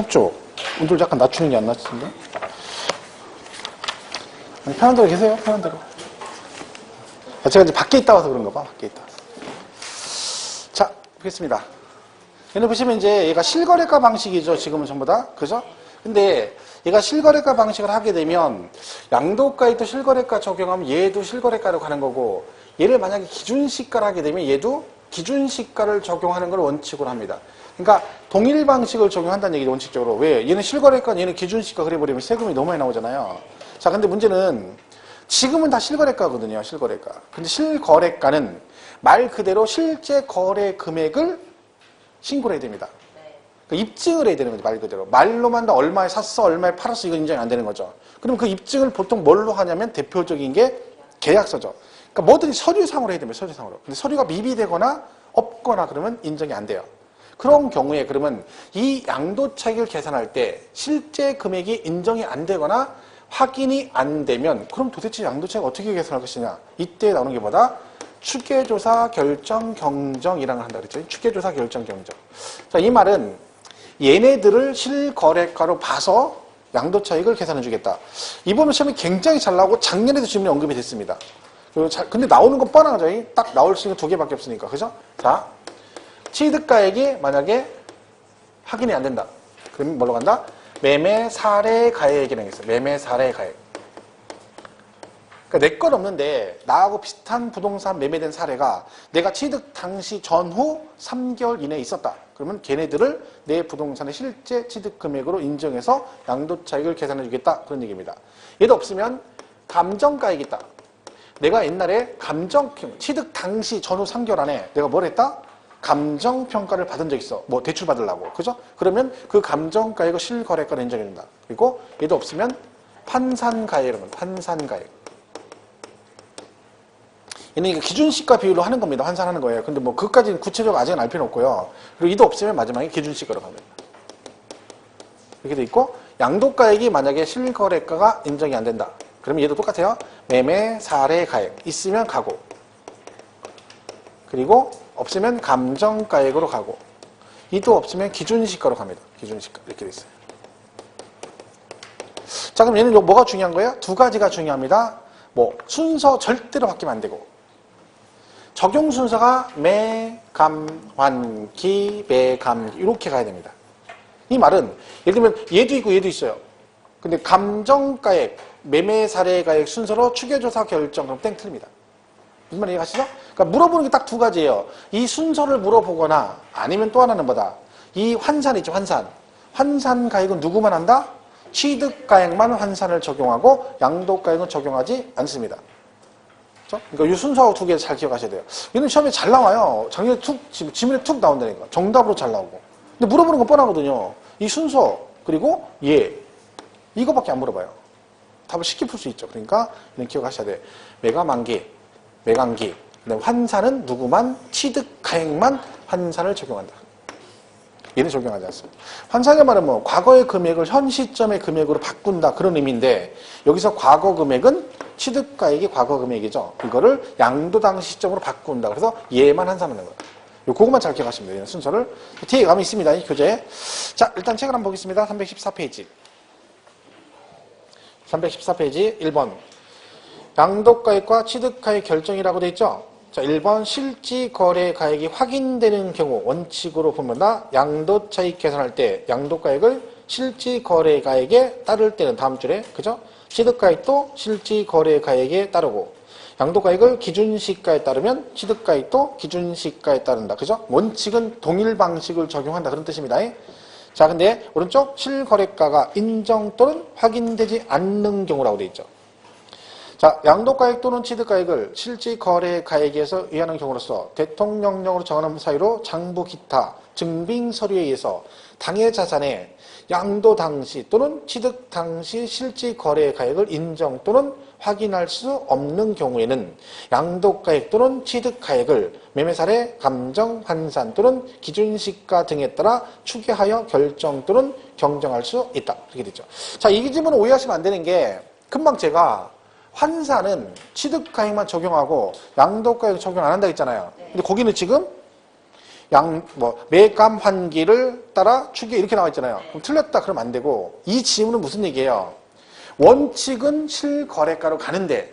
춥죠? 온도를 약간 낮추는 게 안 낮춘데? 아니, 편한 대로 계세요, 편한 대로. 제가 이제 밖에 있다 와서 그런가 봐, 밖에 있다 와서. 자, 보겠습니다. 얘는 보시면 이제 얘가 실거래가 방식이죠, 지금은 전부 다. 그죠? 근데 얘가 실거래가 방식을 하게 되면 양도가액도 실거래가 적용하면 얘도 실거래가로 가는 거고, 얘를 만약에 기준시가를 하게 되면 얘도 기준시가를 적용하는 걸 원칙으로 합니다. 그러니까 동일 방식을 적용한다는 얘기죠, 원칙적으로. 왜? 얘는 실거래가, 얘는 기준시가 그래버리면 세금이 너무 많이 나오잖아요. 자, 근데 문제는 지금은 다 실거래가거든요, 실거래가. 근데 실거래가는 말 그대로 실제 거래 금액을 신고를 해야 됩니다. 그러니까 입증을 해야 되는 거죠, 말 그대로. 말로만 다 얼마에 샀어, 얼마에 팔았어, 이건 인정이 안 되는 거죠. 그럼 그 입증을 보통 뭘로 하냐면 대표적인 게 계약서죠. 그러니까 뭐든지 서류상으로 해야 됩니다, 서류상으로. 근데 서류가 미비되거나 없거나 그러면 인정이 안 돼요. 그런 경우에 그러면 이 양도차익을 계산할 때 실제 금액이 인정이 안 되거나 확인이 안 되면 그럼 도대체 양도차익 어떻게 계산할 것이냐. 이때 나오는 게 뭐다? 추계조사 결정 경정이라는 걸 한다 그랬죠. 추계조사 결정 경정. 자, 이 말은 얘네들을 실거래가로 봐서 양도차익을 계산해 주겠다. 이번 시험이 굉장히 잘 나오고 작년에도 질문이 언급이 됐습니다. 근데 나오는 건 뻔한 거죠. 딱 나올 수 있는 두 개밖에 없으니까. 그죠? 자, 취득가액이 만약에 확인이 안 된다. 그러면 뭘로 간다? 매매 사례 가액이라는 게 있어요. 매매 사례 가액. 그러니까 내 건 없는데 나하고 비슷한 부동산 매매된 사례가 내가 취득 당시 전후 3개월 이내에 있었다. 그러면 걔네들을 내 부동산의 실제 취득 금액으로 인정해서 양도차익을 계산해 주겠다. 그런 얘기입니다. 얘도 없으면 감정가액이 있다. 내가 옛날에 취득 당시 전후 3개월 안에 내가 뭘 했다? 감정평가를 받은 적 있어. 뭐 대출 받으려고. 그죠? 그러면 그 감정가액을 실거래가로 인정해 준다. 그리고 얘도 없으면 환산가액은 환산가액. 얘는 기준시가 비율로 하는 겁니다. 환산하는 거예요. 근데 뭐 그것까지는 구체적으로 아직은 알 필요는 없고요. 그리고 이도 없으면 마지막에 기준시가로 갑니다. 이렇게 돼 있고 양도가액이 만약에 실거래가가 인정이 안 된다. 그러면 얘도 똑같아요. 매매 사례 가액 있으면 가고 그리고 없으면 감정가액으로 가고 이도 없으면 기준시가로 갑니다. 기준시가 이렇게 돼 있어요. 자, 그럼 얘는 뭐가 중요한 거예요? 두 가지가 중요합니다. 뭐 순서 절대로 바뀌면 안 되고 적용 순서가 매, 감, 환, 기, 매, 감 이렇게 가야 됩니다. 이 말은 예를 들면 얘도 있고 얘도 있어요. 근데 감정가액, 매매 사례가액 순서로 추계조사 결정 그럼 땡 틀립니다. 무슨 말인지 이해가시죠? 그러니까 물어보는 게 딱 두 가지예요. 이 순서를 물어보거나 아니면 또 하나는 뭐다? 이 환산 있죠, 환산. 환산가액은 누구만 한다? 취득가액만 환산을 적용하고 양도가액은 적용하지 않습니다. 그렇죠? 그러니까 이 순서하고 두 개 잘 기억하셔야 돼요. 얘는 시험에 잘 나와요. 작년에 지문에 툭 나온다니까. 정답으로 잘 나오고. 근데 물어보는 건 뻔하거든요. 이 순서 그리고 얘 이거밖에 안 물어봐요. 답을 쉽게 풀 수 있죠. 그러니까 이런 기억하셔야 돼요. 매가만기, 매간기. 그다음에 환산은 누구만 취득가액만 환산을 적용한다. 얘는 적용하지 않습니다. 환산의 말은 뭐 과거의 금액을 현 시점의 금액으로 바꾼다 그런 의미인데 여기서 과거 금액은 취득가액이 과거 금액이죠. 이거를 양도당 시점으로 바꾼다. 그래서 얘만 환산하는 거예요. 그것만 잘 기억하시면 돼요. 순서를. 뒤에 감이 있습니다. 이 교재에. 자, 일단 책을 한번 보겠습니다. 314페이지. 314페이지 1번. 양도가액과 취득가액 결정이라고 되어 있죠. 자, 1번 실지거래가액이 확인되는 경우 원칙으로 보면 양도차익 계산할 때 양도가액을 실지거래가액에 따를 때는 다음 줄에 그죠? 취득가액도 실지거래가액에 따르고 양도가액을 기준시가에 따르면 취득가액도 기준시가에 따른다. 그죠? 원칙은 동일 방식을 적용한다. 그런 뜻입니다. 자, 근데 오른쪽 실거래가가 인정 또는 확인되지 않는 경우라고 되어 있죠. 자, 양도가액 또는 취득가액을 실지거래가액에서 의하는 경우로서 대통령령으로 정하는 사유로 장부 기타 증빙서류에 의해서 당해 자산의 양도 당시 또는 취득 당시 실지거래가액을 인정 또는 확인할 수 없는 경우에는 양도가액 또는 취득가액을 매매사례, 감정, 환산 또는 기준시가 등에 따라 추계하여 결정 또는 경정할 수 있다. 이렇게 되죠. 자, 이 질문을 오해하시면 안 되는 게 금방 제가 환산은 취득가액만 적용하고 양도가액 적용 안 한다 했잖아요. 근데 거기는 지금 매감 환기를 따라 추계 이렇게 나와 있잖아요. 그럼 틀렸다 그러면 안 되고, 이 지문은 무슨 얘기예요? 원칙은 실거래가로 가는데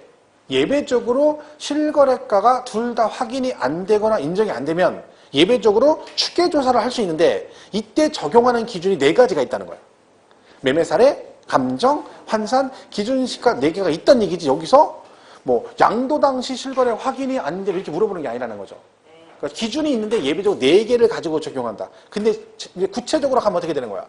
예배적으로 실거래가가 둘 다 확인이 안 되거나 인정이 안 되면 예배적으로 추계 조사를 할 수 있는데, 이때 적용하는 기준이 4가지가 있다는 거예요. 매매사례, 감정, 환산, 기준시가 4개가 있다는 얘기지. 여기서 양도 당시 실거래 확인이 안 되면 이렇게 물어보는 게 아니라는 거죠. 그러니까 기준이 있는데 예배적으로 4개를 가지고 적용한다. 근데 구체적으로 가면 어떻게 되는 거야?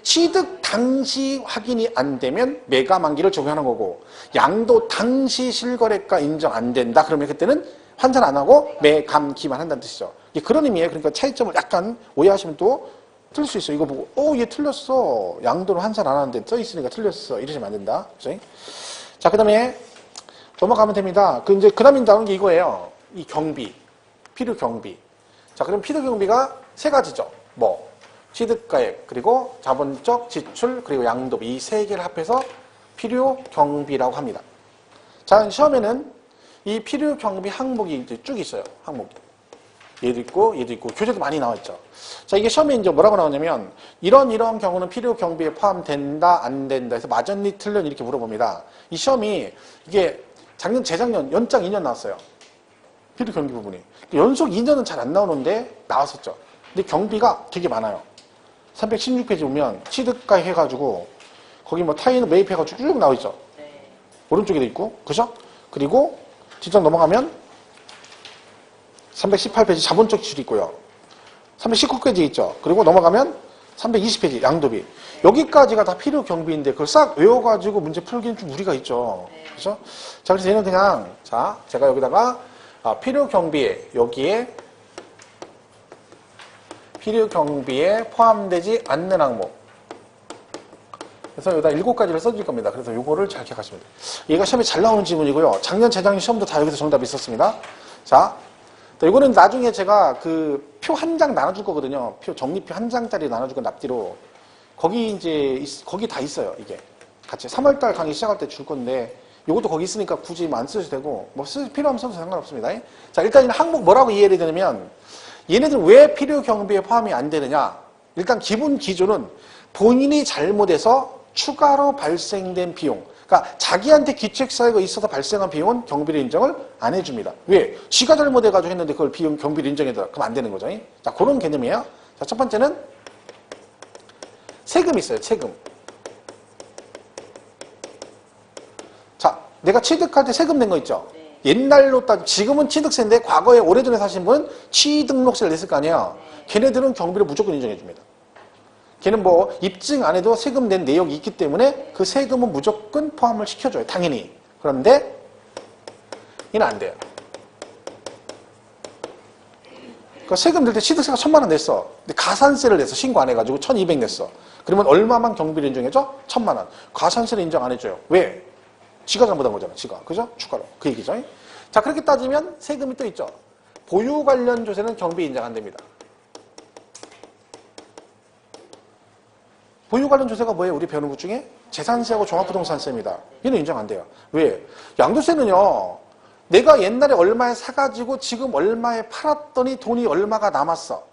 취득 당시 확인이 안 되면 매가 만기를 적용하는 거고, 양도 당시 실거래가 인정 안 된다 그러면 그때는 환산 안 하고 매감기만 한다는 뜻이죠. 그런 의미예요. 그러니까 차이점을 약간 오해하시면 또 틀릴 수 있어. 이거 보고 얘 틀렸어. 양도는 환산 안 하는데 써있으니까 틀렸어. 이러시면 안 된다. 그죠? 자, 그 다음에 넘어가면 됩니다. 이제 그 다음에 나오는 게 이거예요. 이 경비, 필요 경비. 자, 그럼 필요 경비가 3가지죠. 취득가액, 그리고 자본적 지출, 그리고 양도비, 이 3개를 합해서 필요 경비라고 합니다. 자, 시험에는 이 필요 경비 항목이 이제 쭉 있어요. 항목이. 얘도 있고, 얘도 있고, 교재도 많이 나와 있죠. 자, 이게 시험에 이제 뭐라고 나오냐면, 이런 경우는 필요 경비에 포함된다, 안 된다 해서 맞았니, 틀렸니 이렇게 물어봅니다. 이 시험이 이게 재작년, 연장 2년 나왔어요. 필요 경비 부분이. 연속 2년은 잘 안 나오는데 나왔었죠. 근데 경비가 되게 많아요. 316페이지 보면 취득가 해가지고 거기 타인을 매입해가지고 쭉 나와 있죠. 오른쪽에도 있고, 그죠? 그리고 뒤쪽 넘어가면 318페이지 자본적 지출이 있고요. 319페이지 있죠. 그리고 넘어가면 320페이지 양도비. 여기까지가 다 필요 경비인데 그걸 싹 외워가지고 문제 풀기는 좀 무리가 있죠. 그죠? 자, 그래서 얘는 그냥, 제가 여기다가 필요 경비에, 여기에 필요 경비에 포함되지 않는 항목. 그래서 여기다 7가지를 써줄 겁니다. 그래서 요거를 잘 기억하시면 돼요. 얘가 시험에 잘 나오는 지문이고요. 작년, 재작년 시험도 다 여기서 정답이 있었습니다. 자, 이거는 나중에 제가 그 표 한 장 나눠줄 거거든요. 정리표 한 장짜리 나눠줄 건 납기로. 거기 다 있어요, 이게. 같이. 3월달 강의 시작할 때 줄 건데, 요것도 거기 있으니까 굳이 안 쓰셔도 되고, 필요하면 써도 상관없습니다. 자, 일단 이 항목 뭐라고 이해를 해야 되냐면, 얘네들 왜 필요 경비에 포함이 안 되느냐? 일단 기본 기준은 본인이 잘못해서 추가로 발생된 비용. 그러니까 자기한테 기책사유가 있어서 발생한 비용은 경비를 인정을 안 해줍니다. 왜? 지가 잘못해가지고 했는데 그걸 경비를 인정해도 그럼 안 되는 거죠. 자, 그런 개념이에요. 자, 첫 번째는 세금 있어요. 세금. 자, 내가 취득할 때 세금 낸 거 있죠? 옛날로 지금은 취득세인데 과거에 오래전에 사신 분은 취등록세를 냈을 거 아니에요. 걔네들은 경비를 무조건 인정해 줍니다. 걔는 입증 안 해도 세금 낸 내역이 있기 때문에 그 세금은 무조건 포함을 시켜줘요. 당연히. 그런데 얘는 안 돼요. 그러니까 세금 낼 때 취득세가 1,000만 원 냈어. 근데 가산세를 내서 신고 안 해가지고 1,200 냈어. 그러면 얼마만 경비를 인정해줘? 1,000만 원. 가산세를 인정 안 해줘요. 왜? 지가 잘못한 거잖아. 지가. 그죠? 추가로. 그 얘기죠. 자, 그렇게 따지면 세금이 또 있죠. 보유 관련 조세는 경비 인정 안 됩니다. 보유 관련 조세가 뭐예요? 우리 배우는 것 중에? 재산세하고 종합부동산세입니다. 얘는 인정 안 돼요. 왜? 양도세는요. 내가 옛날에 얼마에 사가지고 지금 얼마에 팔았더니 돈이 얼마가 남았어.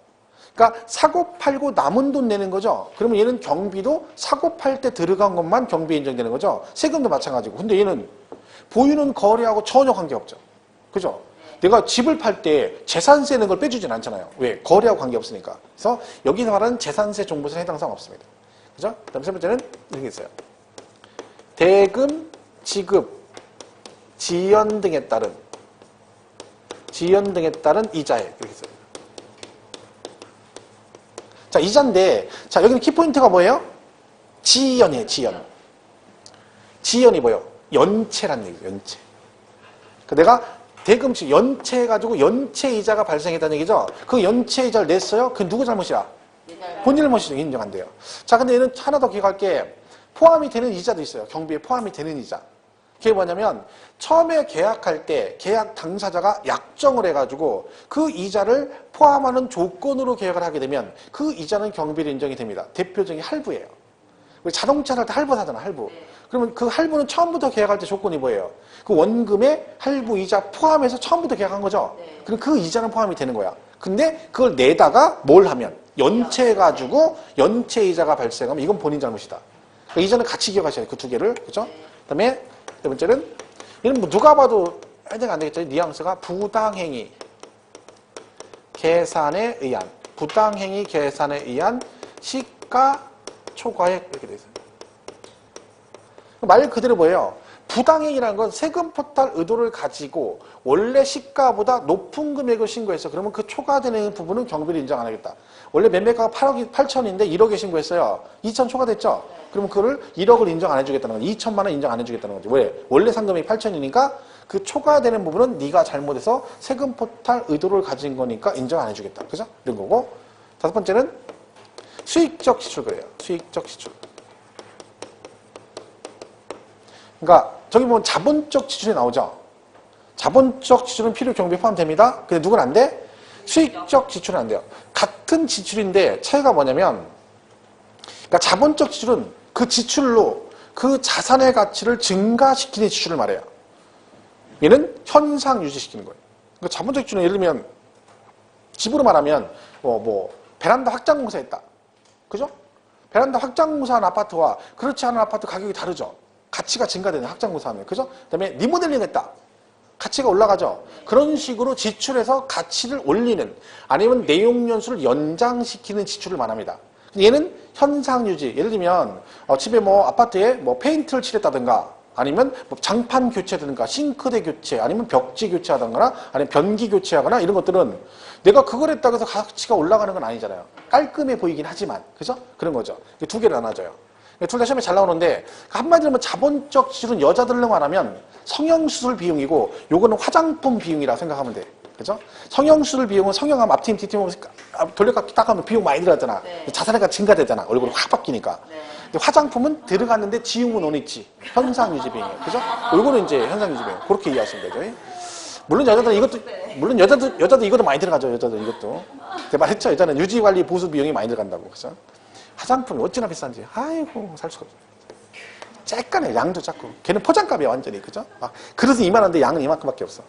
그러니까 사고 팔고 남은 돈 내는 거죠. 그러면 얘는 경비도 사고 팔 때 들어간 것만 경비 인정되는 거죠. 세금도 마찬가지고. 근데 얘는 보유는 거래하고 전혀 관계없죠. 그죠? 내가 집을 팔 때 재산세 는 걸 빼주진 않잖아요. 왜? 거래하고 관계없으니까. 그래서 여기서 말하는 재산세, 종부세 해당 사항 없습니다. 그죠? 그 다음 세 번째는 이렇게 있어요. 대금, 지급, 지연 등에 따른 이자에 이렇게 있어요. 자, 이자인데, 자, 여기는 키포인트가 뭐예요? 지연이에요, 지연. 지연이 뭐예요? 연체란 얘기예요, 연체. 내가 대금, 연체 해가지고 연체 이자가 발생했다는 얘기죠? 그 연체 이자를 냈어요? 그 누구 잘못이야? 본인 잘못이죠. 인정 안 돼요. 자, 근데 얘는 하나 더 기억할 게 포함이 되는 이자도 있어요. 경비에 포함이 되는 이자. 그게 뭐냐면 처음에 계약할 때 계약 당사자가 약정을 해가지고 그 이자를 포함하는 조건으로 계약을 하게 되면 그 이자는 경비로 인정이 됩니다. 대표적인 할부예요. 우리 자동차를 할 때 할부 사잖아, 할부. 그러면 그 할부는 처음부터 계약할 때 조건이 뭐예요? 그 원금에 할부 이자 포함해서 처음부터 계약한 거죠? 그럼 그 이자는 포함이 되는 거야. 근데 그걸 내다가 뭘 하면 연체해가지고 연체이자가 발생하면 이건 본인 잘못이다. 그러니까 이전에 같이 기억하셔야 돼요. 그 두 개를. 그죠? 그 다음에 네 번째는 이건 뭐 누가 봐도 해당 안 되겠죠. 뉘앙스가 부당행위 계산에 의한 부당행위 계산에 의한 시가 초과액 이렇게 돼 있어요. 말 그대로 뭐예요? 부당행위라는 건 세금 포탈 의도를 가지고 원래 시가보다 높은 금액을 신고했어. 그러면 그 초과되는 부분은 경비를 인정 안 하겠다. 원래 매매가가 8억 8천인데 1억에 신고했어요. 2천 초과됐죠? 그러면 그거를 1억을 인정 안 해주겠다는 거지. 2천만 원 인정 안 해주겠다는 거지. 왜? 원래 상금이 8천이니까 그 초과되는 부분은 네가 잘못해서 세금 포탈 의도를 가진 거니까 인정 안 해주겠다. 그죠? 이런 거고. 다섯 번째는 수익적 지출 그래요. 수익적 지출. 그러니까 저기 보면 자본적 지출이 나오죠. 자본적 지출은 필요 경비에 포함됩니다. 근데 누군 안 돼? 수익적 지출은 안 돼요. 같은 지출인데 차이가 뭐냐면 그러니까 자본적 지출은 그 지출로 그 자산의 가치를 증가시키는 지출을 말해요. 얘는 현상 유지시키는 거예요. 그러니까 자본적 지출은 예를 들면 집으로 말하면 베란다 확장 공사했다. 그죠? 베란다 확장 공사한 아파트와 그렇지 않은 아파트 가격이 다르죠. 가치가 증가되는 확장 공사하면. 그죠? 그다음에 리모델링 했다. 가치가 올라가죠. 그런 식으로 지출해서 가치를 올리는 아니면 내용 연수를 연장시키는 지출을 말합니다. 얘는 현상 유지. 예를 들면 집에 아파트에 페인트를 칠했다든가 아니면 장판 교체하든가 싱크대 교체 아니면 벽지 교체하든가 아니면 변기 교체하거나 이런 것들은 내가 그걸 했다고 해서 가치가 올라가는 건 아니잖아요. 깔끔해 보이긴 하지만 그죠? 그런 거죠. 두 개를 나눠줘요. 둘 다 시험에 잘 나오는데 한마디로 하면 자본적 지출은 여자들로 말하면 성형수술 비용이고 요거는 화장품 비용이라 생각하면 돼. 그죠? 성형수술 비용은 성형하면 앞팀 뒤팀 돌려깎기 딱 하면 비용 많이 들어갔잖아. 네. 자산가 증가되잖아. 얼굴이 확 바뀌니까. 네. 근데 화장품은 들어갔는데 지용은 원 있지. 현상유지 비용이에요. 그죠? 요거는 이제 현상유지 비용. 그렇게 이해하시면 되죠. 물론 여자들 이것도 물론 여자도 이것도 많이 들어가죠. 여자들 이것도. 제가 말했죠. 여자는 유지관리 보수 비용이 많이 들어간다고. 그죠? 화장품이 어찌나 비싼지. 아이고 살 수가 없어. 쬐까네. 양도 작고. 걔는 포장값이야 완전히. 그죠? 막 그릇은 이만한데 양은 이만큼밖에 없어.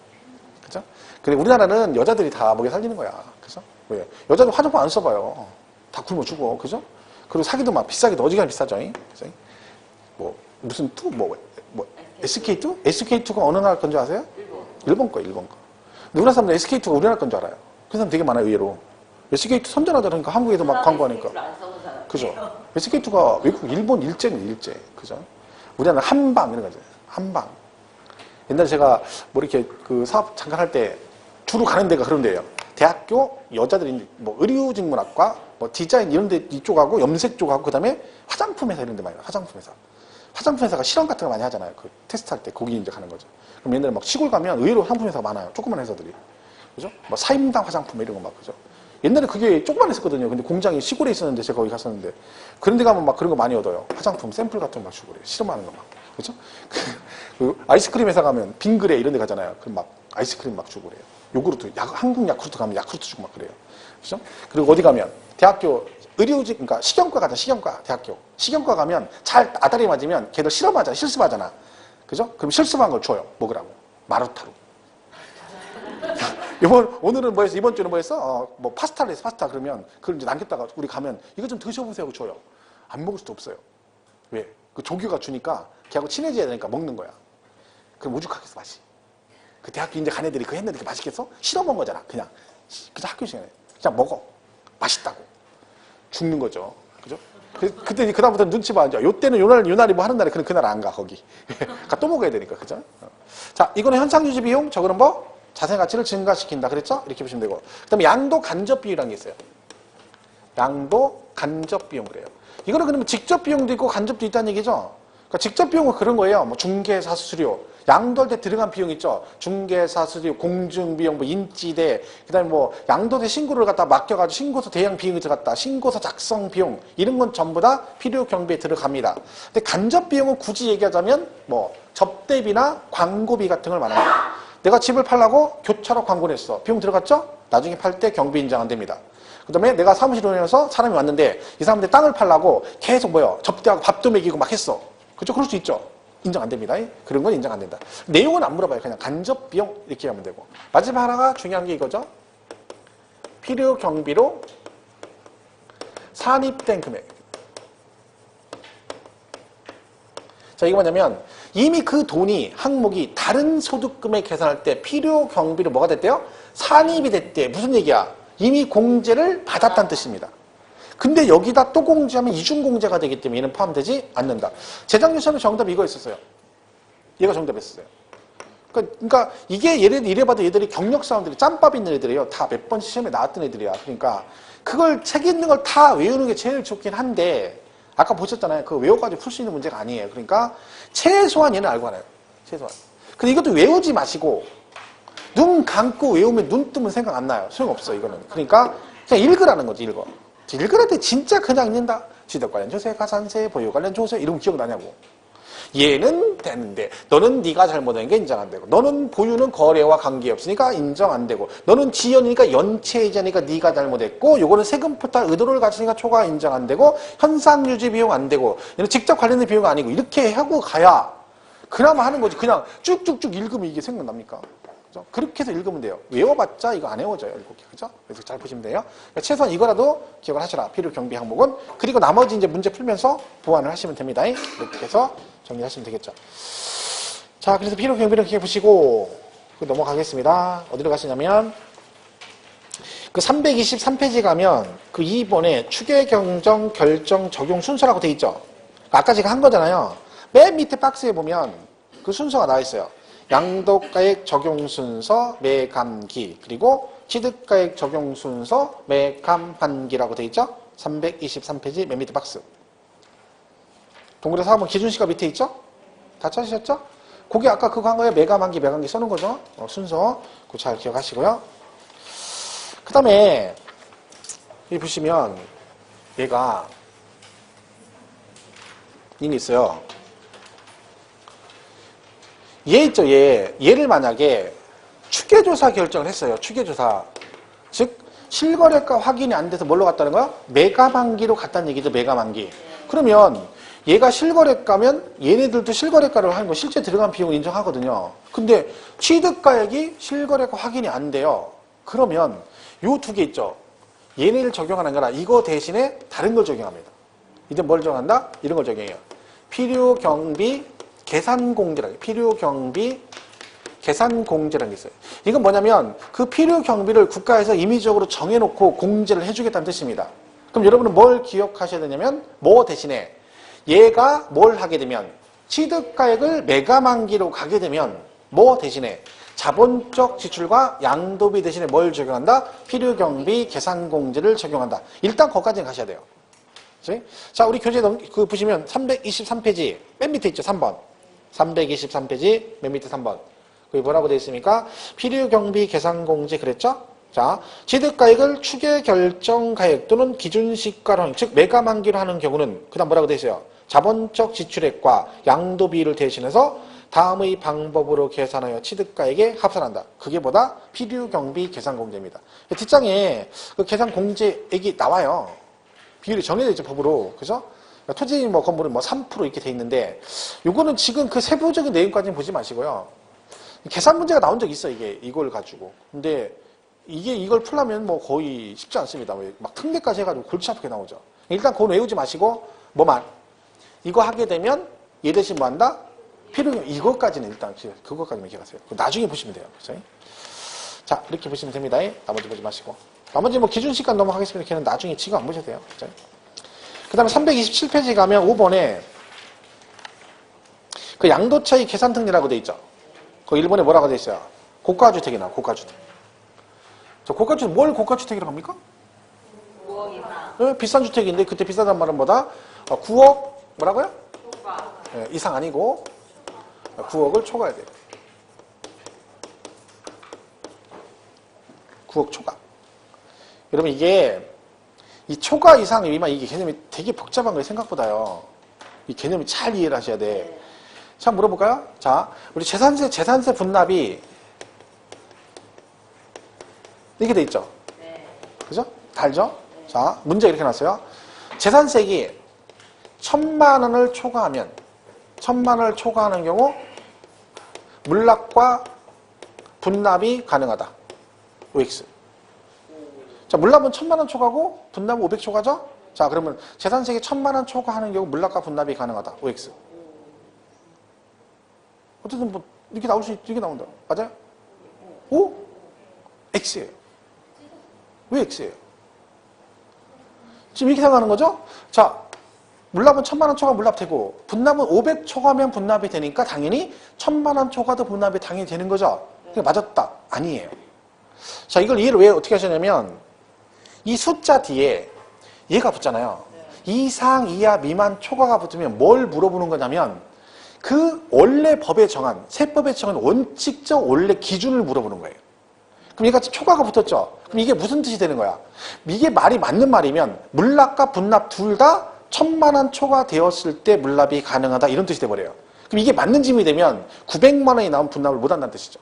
그죠? 근데 우리나라는 여자들이 다 먹여 살리는 거야. 그죠? 왜? 여자도 화장품 안 써봐요. 다 굶어 죽어. 그죠? 그리고 사기도 막 비싸기도 어지간히 비싸죠. 그죠? 무슨 SK2? SK2가 어느 나라 건지 아세요? 일본 거. 근데 우리나라 사람들 SK2가 우리나라 건 줄 알아요. 그 사람 되게 많아요, 의외로. SK2 선전하다 그러니까 한국에도 막 광고하니까. 그죠? SK2가 외국, 일본 일제. 그죠? 우리나라는 한방 이런 거죠. 한방. 옛날에 제가 이렇게 그 사업 잠깐 할 때 주로 가는 데가 그런 데예요. 대학교 여자들이 의류직문학과 디자인 이런 데 이쪽하고 염색 쪽하고 그다음에 화장품 회사 이런 데 많이 가요. 화장품 회사가 실험 같은 거 많이 하잖아요. 그 테스트 할 때 거기 이제 가는 거죠. 그럼 옛날에 시골 가면 의외로 화장품 회사가 많아요. 조그만 회사들이. 그죠? 사임당 화장품 이런 거 그죠? 옛날에 그게 조그만 했었거든요. 근데 공장이 시골에 있었는데 제가 거기 갔었는데 그런 데 가면 그런 거 많이 얻어요. 화장품 샘플 같은 거 주고 그래요. 실험하는 거 그죠? 그 아이스크림 회사 가면 빙그레 이런 데 가잖아요. 그럼 아이스크림 주고 그래요. 요구르트, 한국 야쿠르트 가면 야쿠르트 주고 그래요. 그죠? 그리고 어디 가면 대학교 의료직, 그러니까 식용과 가자, 식용과, 대학교. 식용과 가면 잘 아다리 맞으면 걔들 실험하잖아, 실습하잖아. 그죠? 그럼 실습한 걸 줘요. 먹으라고. 마루타루. 오늘은 뭐했어? 이번 주는 뭐했어? 파스타를 했어, 파스타. 그러면 그걸 이제 남겼다가 우리 가면 이거 좀 드셔보세요 하고 줘요. 안 먹을 수도 없어요. 왜? 그 조교가 주니까 걔하고 친해져야 되니까 먹는 거야. 그럼 오죽하겠어, 맛이. 그 대학교 이제 간 애들이 그거 했는데 그게 맛있겠어? 실험한 거잖아, 그냥. 그냥 학교 시간에. 그냥 먹어. 맛있다고. 죽는 거죠. 그죠? 그때 그다음부터 눈치 봐. 이제 요때는 요날이 하는 날에 그날 안 가, 거기. 또 먹어야 되니까, 그죠? 자, 이거는 현상유지 비용, 저거는 자산 가치를 증가시킨다. 그랬죠? 이렇게 보시면 되고. 그 다음에 양도 간접 비용이라는 게 있어요. 양도 간접 비용 그래요. 이거는 그러면 직접 비용도 있고 간접도 있다는 얘기죠? 그러니까 직접 비용은 그런 거예요. 중개사 수수료. 양도할 때 들어간 비용 있죠? 중개사 수수료, 공증비용, 인지대, 그 다음에 양도대 신고를 갖다 맡겨가지고 신고서 대행 비용이 들어갔다. 신고서 작성 비용. 이런 건 전부 다 필요 경비에 들어갑니다. 근데 간접 비용은 굳이 얘기하자면 접대비나 광고비 같은 걸 말합니다. 내가 집을 팔라고 교차로 광고를 했어. 비용 들어갔죠? 나중에 팔 때 경비 인정 안 됩니다. 그 다음에 내가 사무실 운영해서 사람이 왔는데 이 사람들 땅을 팔라고 계속 접대하고 밥도 먹이고 막 했어. 그렇죠? 그럴 수 있죠. 인정 안 됩니다. 그런 건 인정 안 된다. 내용은 안 물어봐요. 그냥 간접 비용 이렇게 하면 되고. 마지막 하나가 중요한 게 이거죠. 필요 경비로 산입된 금액. 자, 이게 뭐냐면 이미 그 돈이 항목이 다른 소득금액 계산할 때 필요 경비로 뭐가 됐대요? 산입이 됐대. 무슨 얘기야? 이미 공제를 받았다는 뜻입니다. 근데 여기다 또 공제하면 이중공제가 되기 때문에 얘는 포함되지 않는다. 재작년 시험에 정답 이거 있었어요. 얘가 정답이었어요. 그러니까 이게 얘를 이래봐도 얘들이 경력 사원들이 짬밥 있는 애들이에요. 다 몇 번 시험에 나왔던 애들이야. 그러니까 그걸 책 있는 걸 다 외우는 게 제일 좋긴 한데 아까 보셨잖아요. 그거 외워가지고 풀 수 있는 문제가 아니에요. 그러니까 최소한 얘는 알고 가나요. 최소한. 근데 이것도 외우지 마시고 눈 감고 외우면 눈 뜨면 생각 안 나요. 소용없어 이거는. 그러니까 그냥 읽으라는 거지. 읽으라 때 진짜 그냥 읽는다. 취득 관련 조세, 가산세, 보유 관련 조세 이러면 기억나냐고. 얘는 되는데 너는 네가 잘못한 게 인정 안 되고 너는 보유는 거래와 관계없으니까 인정 안 되고 너는 지연이니까 연체이자니까 네가 잘못했고 요거는 세금 포탈 의도를 가지니까 초과 인정 안 되고 현상 유지 비용 안 되고 얘는 직접 관련된 비용 아니고 이렇게 하고 가야 그나마 하는 거지. 그냥 쭉쭉쭉 읽으면 이게 생각납니까? 그죠? 그렇게 해서 읽으면 돼요. 외워봤자 이거 안 외워져요. 7개. 그죠? 그래서 잘 보시면 돼요. 그러니까 최소한 이거라도 기억을 하시라. 필요 경비 항목은. 그리고 나머지 이제 문제 풀면서 보완을 하시면 됩니다. 이렇게 해서 정리하시면 되겠죠. 자, 그래서 필요 경비를 이렇게 보시고 넘어가겠습니다. 어디로 가시냐면 그 323페이지 가면 그 2번에 추계경정 결정 적용 순서라고 돼 있죠. 아까 제가 한 거잖아요. 맨 밑에 박스에 보면 그 순서가 나와 있어요. 양도가액 적용 순서 매감기 그리고 취득가액 적용 순서 매감환기라고 돼 있죠. 323페이지 맨 밑에 박스. 동그라서 한번 기준시가 밑에 있죠? 다 찾으셨죠? 그게 아까 그거 한 거예요. 매감환기 써는 거죠. 순서. 그거 잘 기억하시고요. 그 다음에 여기 보시면 얘가 이게 있어요. 얘 있죠, 얘를 만약에 추계조사 결정을 했어요. 추계조사. 즉, 실거래가 확인이 안 돼서 뭘로 갔다는 거야? 매감환기로 갔다는 얘기죠, 매감환기. 그러면 얘가 실거래가면 얘네들도 실거래가를 하는 거 실제 들어간 비용을 인정하거든요. 근데 취득가액이 실거래가 확인이 안 돼요. 그러면 요 두 개 있죠. 얘네를 적용하는 거라 이거 대신에 다른 걸 적용합니다. 이제 뭘 적용한다? 이런 걸 적용해요. 필요경비 계산공제라는 게 필요경비 계산공제라는 게 있어요. 이건 뭐냐면 그 필요경비를 국가에서 임의적으로 정해놓고 공제를 해주겠다는 뜻입니다. 그럼 여러분은 뭘 기억하셔야 되냐면 뭐 대신에 얘가 뭘 하게 되면 취득가액을 매감환기로 가게 되면 뭐 대신에 자본적 지출과 양도비 대신에 뭘 적용한다? 필요경비 계산공제를 적용한다. 일단 거기까지는 가셔야 돼요. 그치? 자, 우리 교재 그 보시면 323페이지 맨 밑에 있죠. 3번. 323페이지 맨 밑에 3번. 거기 뭐라고 되어 있습니까? 필요경비 계산공제 그랬죠? 자, 취득가액을 추계결정가액 또는 기준시가로 즉 매감환기로 하는 경우는 그 다음 뭐라고 되어 있어요? 자본적 지출액과 양도비를 대신해서 다음의 방법으로 계산하여 취득가액에 합산한다. 그게 뭐다? 필요경비 계산공제입니다. 뒷장에 그 계산공제액이 나와요. 비율이 정해져 있죠, 법으로. 그죠? 토지 건물은 3% 이렇게 돼 있는데, 요거는 지금 그 세부적인 내용까지는 보지 마시고요. 계산 문제가 나온 적 있어, 이걸 가지고. 근데, 이걸 풀려면 거의 쉽지 않습니다. 막 특례까지 해가지고 골치 아프게 나오죠. 일단 그건 외우지 마시고, 뭐만. 이거 하게 되면, 얘 대신 뭐 한다? 필요경 이것까지는 일단, 그것까지만 기억하세요. 나중에 보시면 돼요. 그죠? 자, 이렇게 보시면 됩니다. 나머지 보지 마시고. 나머지 기준시간 넘어가겠습니다. 걔는 나중에 지금 안 보셔도 돼요. 그죠? 그 다음에 327페이지 가면 5번에 그 양도차익 계산특례라고 돼 있죠. 그 1번에 뭐라고 돼 있어요? 고가주택이 나와, 고가주택. 저 고가주택, 뭘 고가주택이라고 합니까? 9억 이상. 네, 비싼 주택인데 그때 비싸단 말은 뭐다? 9억, 뭐라고요? 초과. 네, 이상 아니고 9억을 초과해야 돼요. 9억 초과. 여러분 이게 이 초과 이상 미만 이게 개념이 되게 복잡한 거예요. 생각보다요. 이 개념이 잘 이해를 하셔야 돼. 자, 물어볼까요? 자, 우리 재산세 분납이 이렇게 돼 있죠? 네. 그죠? 다 알죠? 네. 자, 문제 이렇게 놨어요. 재산세액이 1,000만 원을 초과하면 1,000만 원을 초과하는 경우 물납과 분납이 가능하다. OX. 자, 물납은 1000만 원 초과고 분납은 500 초과죠? 자, 그러면 재산세액이 1000만 원 초과하는 경우 물납과 분납이 가능하다. OX. 어쨌든 뭐 이렇게 나올 수 이렇게 나온다. 맞아요? O? X예요. 왜 X예요? 지금 이렇게 생각하는 거죠? 자, 물납은 1000만 원 초과 물납되고 분납은 500 초과면 분납이 되니까 당연히 1000만 원 초과도 분납이 당연히 되는 거죠. 그게 맞았다. 아니에요. 자, 이걸 이해를 왜 어떻게 하시냐면 이 숫자 뒤에 얘가 붙잖아요. 이상, 이하, 미만, 초과가 붙으면 뭘 물어보는 거냐면 그 원래 법에 정한, 세법에 정한 원칙적 원래 기준을 물어보는 거예요. 그럼 얘가 초과가 붙었죠? 그럼 이게 무슨 뜻이 되는 거야? 이게 말이 맞는 말이면 물납과 분납 둘 다 1000만 원 초과되었을 때 물납이 가능하다 이런 뜻이 돼버려요. 그럼 이게 맞는 짐이 되면 900만 원이 나온 분납을 못 한다는 뜻이죠.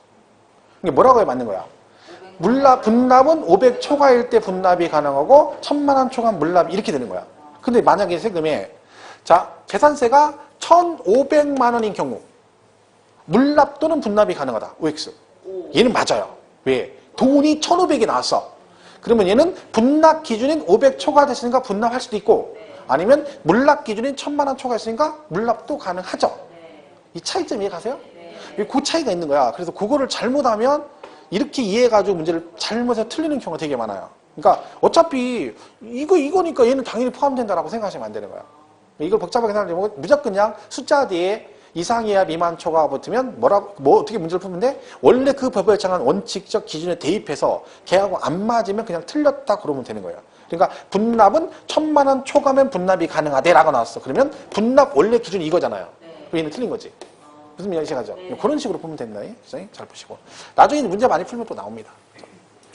이게 뭐라고 해야 맞는 거야? 분납은 500 초과일 때 분납이 가능하고 1000만 원 초과 물납이 이렇게 되는 거야. 근데 만약에 세금에 자 재산세가 1500만 원인 경우 물납 또는 분납이 가능하다. OX. 얘는 맞아요. 왜? 돈이 1500이 나왔어. 그러면 얘는 분납 기준인 500 초과됐으니까 분납할 수도 있고 아니면 물납 기준인 1000만 원 초과했으니까 물납도 가능하죠. 이 차이점 이해가세요? 그 차이가 있는 거야. 그래서 그거를 잘못하면 이렇게 이해해가지고 문제를 잘못해서 틀리는 경우가 되게 많아요. 그러니까 어차피 이거니까 얘는 당연히 포함된다라고 생각하시면 안 되는 거야. 이걸 복잡하게 생각하면 무조건 그냥 숫자 뒤에 이상이야 미만 초과가 붙으면 어떻게 문제를 풀면 돼? 원래 그 법에 정한 원칙적 기준에 대입해서 걔하고 안 맞으면 그냥 틀렸다 그러면 되는 거예요. 그러니까 분납은 1000만 원 초과면 분납이 가능하대 라고 나왔어. 그러면 분납 원래 기준이 이거잖아요. 얘는 틀린 거지. 무슨 말인지 아시죠? 그런 식으로 보면 된다. 잘 보시고. 나중에 문제 많이 풀면 또 나옵니다.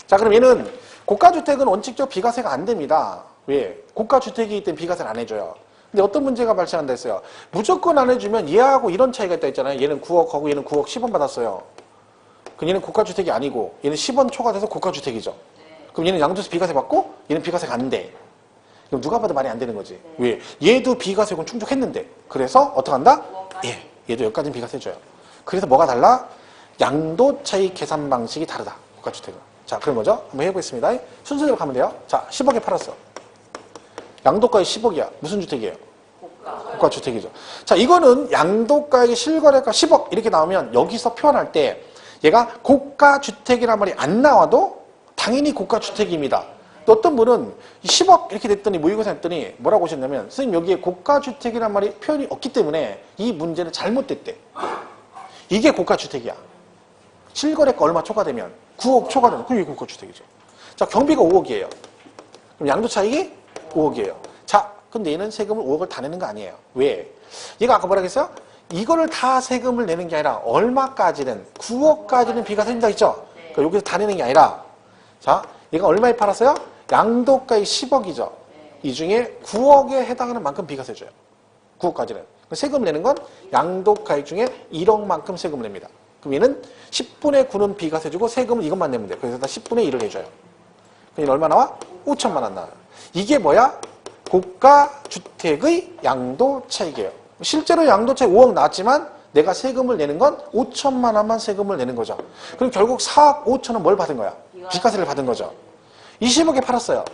자, 그럼 얘는 고가주택은 원칙적 비과세가 안 됩니다. 왜? 고가주택이기 때문에 비과세를 안 해줘요. 근데 어떤 문제가 발생한다 했어요? 무조건 안 해주면 얘하고 이런 차이가 있다 했잖아요. 얘는 9억하고 얘는 9억 10원 받았어요. 그럼 얘는 고가주택이 아니고 얘는 10원 초과돼서 고가주택이죠. 그럼 얘는 양도세 비과세 받고 얘는 비과세가 안 돼. 그럼 누가 봐도 말이 안 되는 거지. 왜? 얘도 비과세금 충족했는데. 그래서 어떻게 한다? 예. 얘도 여기까지는 비과세 해줘요. 그래서 뭐가 달라? 양도차익 계산 방식이 다르다. 고가주택은. 자, 그런 거죠. 한번 해보겠습니다. 순서대로 가면 돼요. 자, 10억에 팔았어. 양도가액 10억이야. 무슨 주택이에요? 고가주택이죠. 자, 이거는 양도가액이 실거래가 10억 이렇게 나오면 여기서 표현할 때 얘가 고가주택이란 말이 안 나와도 당연히 고가주택입니다. 또 어떤 분은 10억 이렇게 됐더니 모의고사 했더니 뭐라고 하셨냐면 선생님 여기에 고가주택이란 말이 표현이 없기 때문에 이 문제는 잘못됐대. 이게 고가주택이야. 실거래가 얼마 초과되면 9억 초과되면 그게 고가주택이죠. 자, 경비가 5억이에요. 그럼 양도차익이 5억이에요. 자, 근데 얘는 세금을 5억을 다 내는 거 아니에요. 왜? 얘가 아까 뭐라 그랬어요? 이거를 다 세금을 내는 게 아니라 얼마까지는 9억까지는 비과세 된다 했죠? 그러니까 여기서 다 내는 게 아니라 자, 얘가 얼마에 팔았어요? 양도가액 10억이죠. 이 중에 9억에 해당하는 만큼 비과세 줘요. 9억까지는. 세금 내는 건 양도가액 중에 1억만큼 세금을 냅니다. 그럼 얘는 10분의 9는 비과세 주고 세금은 이것만 내면 돼요. 그래서 다 10분의 1을 해줘요. 그럼 얘는 얼마 나와? 5천만 원 나와요. 이게 뭐야? 고가주택의 양도차익이에요. 실제로 양도차익 5억 나왔지만 내가 세금을 내는 건 5천만 원만 세금을 내는 거죠. 그럼 결국 4억 5천은 뭘 받은 거야? 비과세를 받은 거죠. 20억에 팔았어요.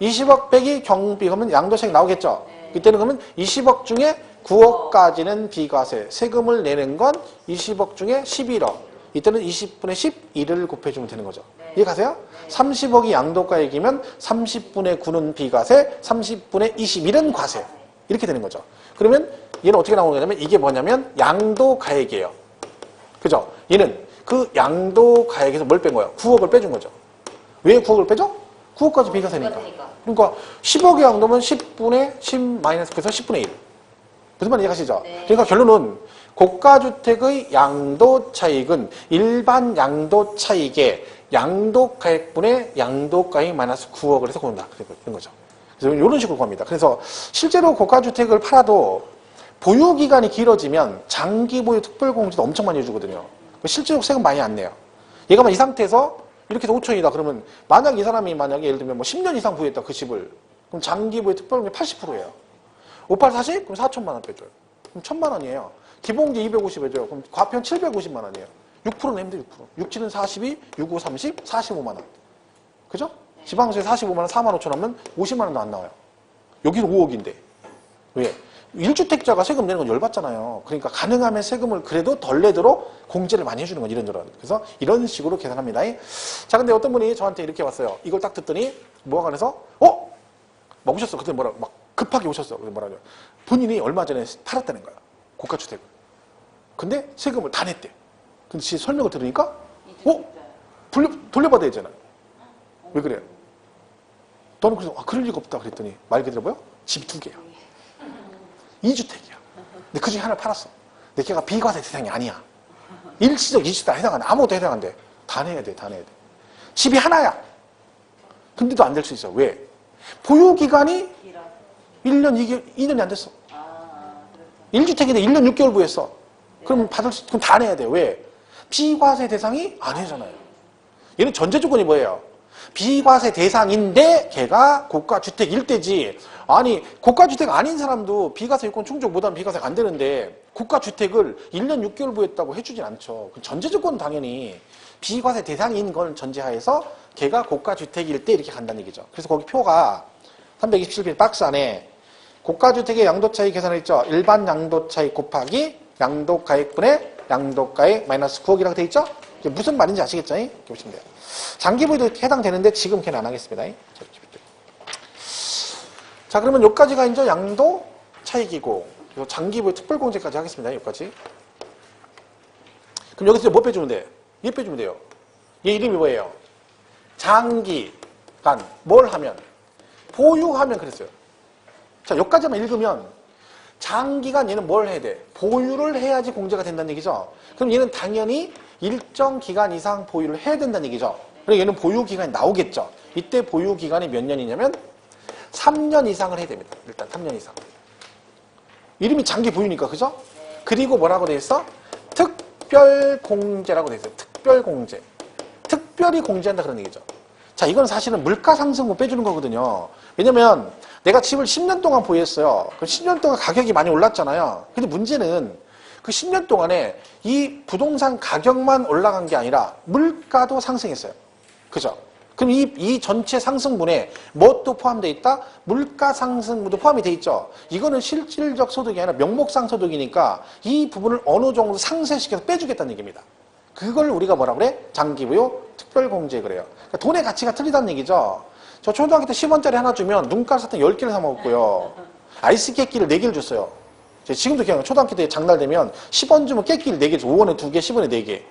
20억 빼기 경비 그러면 양도세액 나오겠죠. 이때는 그러면 20억 중에 9억까지는 비과세 세금을 내는 건 20억 중에 11억. 이때는 20분의 11을 곱해주면 되는 거죠. 이해가세요? 30억이 양도가액이면 30분의 9는 비과세, 30분의 21은 과세. 이렇게 되는 거죠. 그러면 얘는 어떻게 나오는 거냐면 이게 뭐냐면 양도가액이에요. 그죠? 얘는 그 양도가액에서 뭘 뺀 거예요? 9억을 빼준 거죠. 왜 9억을 빼죠? 9억까지 비과세니까. 그러니까 10억의 양도면 10분의 10 마이너스 그래서 10분의 1. 무슨 말인지 이해가시죠? 그러니까 결론은 고가주택의 양도차익은 일반 양도차익의 양도가액분의 양도가액 마이너스 9억을 해서 구한다. 그런 거죠. 그래서 이런 식으로 구합니다. 그래서 실제로 고가주택을 팔아도 보유기간이 길어지면 장기보유 특별공제도 엄청 많이 해주거든요. 실제로 세금 많이 안 내요. 얘가 이 상태에서 이렇게 해서 5천이다. 그러면 만약 이 사람이 만약에 예를 들면 뭐 10년 이상 부유했다. 그 집을. 그럼 장기보유 특별공제 80%예요. 58, 40? 그럼 4천만 원 빼줘요. 그럼 1,000만 원이에요. 기본공제 250 해줘요. 그럼 과편 750만 원이에요. 6% 내면 돼, 6%. 6, 7은 42, 6, 5, 30, 45만 원. 그죠? 지방세 45만 원, 4만 5천 원이면 50만 원도 안 나와요. 여기는 5억인데. 왜? 1주택자가 세금 내는 건 열받잖아요. 그러니까 가능하면 세금을 그래도 덜 내도록 공제를 많이 해주는 건 이런저런. 그래서 이런 식으로 계산합니다. 자, 근데 어떤 분이 저한테 이렇게 왔어요. 이걸 딱 듣더니 뭐가 그래서 막 오셨어. 그때 뭐라 막 급하게 오셨어. 그래서 뭐라냐. 본인이 얼마 전에 팔았다는 거야. 고가주택을. 근데 세금을 다 냈대. 근데 지 설명을 들으니까 돌려받아야 되잖아요. 왜 그래요? 너는 그래서 그럴 리가 없다 그랬더니 말 그대로 뭐요? 집 2개야. 2주택이야. 근데 그 중에 하나를 팔았어. 근데 걔가 비과세 대상이 아니야. 일시적 2주택 다 해당 안 돼. 아무것도 해당 안 돼. 다 내야 돼. 다 내야 돼. 집이 하나야. 근데도 안 될 수 있어. 왜? 보유기간이 2년이 안 됐어. 1주택인데 1년 6개월 부였어. 그럼 그럼 다 내야 돼. 왜? 비과세 대상이 아니잖아요. 얘는 전제 조건이 뭐예요? 비과세 대상인데 걔가 고가주택일 때지. 아니 고가주택 아닌 사람도 비과세 요건 충족 못하면 비과세가 안 되는데 고가주택을 1년 6개월 부였다고 해주진 않죠. 전제 조건은 당연히 비과세 대상인 건 전제하에서 걔가 고가주택일 때 이렇게 간다는 얘기죠. 그래서 거기 표가 327페이지 박스 안에 고가주택의 양도차익 계산을 했죠. 일반 양도차익 곱하기 양도가액분의 양도가액 마이너스 9억이라고 돼 있죠. 이게 무슨 말인지 아시겠죠? 이렇게 보시면 돼요. 장기부에도 해당되는데 지금 걔는 안 하겠습니다. 자, 그러면 여기까지가 이제 양도 차익이고 장기부의 특별공제까지 하겠습니다. 여기까지. 그럼 여기서 뭐 빼주면 돼? 얘 빼주면 돼요. 얘 이름이 뭐예요? 장기간. 뭘 하면? 보유하면 그랬어요. 자, 여기까지만 읽으면 장기간 얘는 뭘 해야 돼? 보유를 해야지 공제가 된다는 얘기죠. 그럼 얘는 당연히 일정 기간 이상 보유를 해야 된다는 얘기죠. 그리고 얘는 보유기간이 나오겠죠. 이때 보유기간이 몇 년이냐면 3년 이상을 해야 됩니다. 일단 3년 이상. 이름이 장기 보유니까, 그죠? 그리고 뭐라고 돼 있어? 특별공제라고 돼 있어요. 특별공제. 특별히 공제한다 그런 얘기죠. 자, 이건 사실은 물가상승분 빼주는 거거든요. 왜냐면 내가 집을 10년 동안 보유했어요. 그럼 10년 동안 가격이 많이 올랐잖아요. 근데 문제는 그 10년 동안에 이 부동산 가격만 올라간 게 아니라 물가도 상승했어요. 그죠? 그럼 이 전체 상승분에 뭣도 포함되어 있다? 물가 상승분도 포함이 되어 있죠. 이거는 실질적 소득이 아니라 명목상 소득이니까 이 부분을 어느 정도 상쇄시켜서 빼주겠다는 얘기입니다. 그걸 우리가 뭐라 그래? 장기부요 특별공제 그래요. 그러니까 돈의 가치가 틀리다는 얘기죠. 저 초등학교 때 10원짜리 하나 주면 눈깔 사탕 10개를 사 먹었고요. 아이스 깨끼를 4개를 줬어요. 지금도 그냥 초등학교 때 장날 되면 10원 주면 깨끼를 4개 줘. 5원에 2개, 10원에 4개.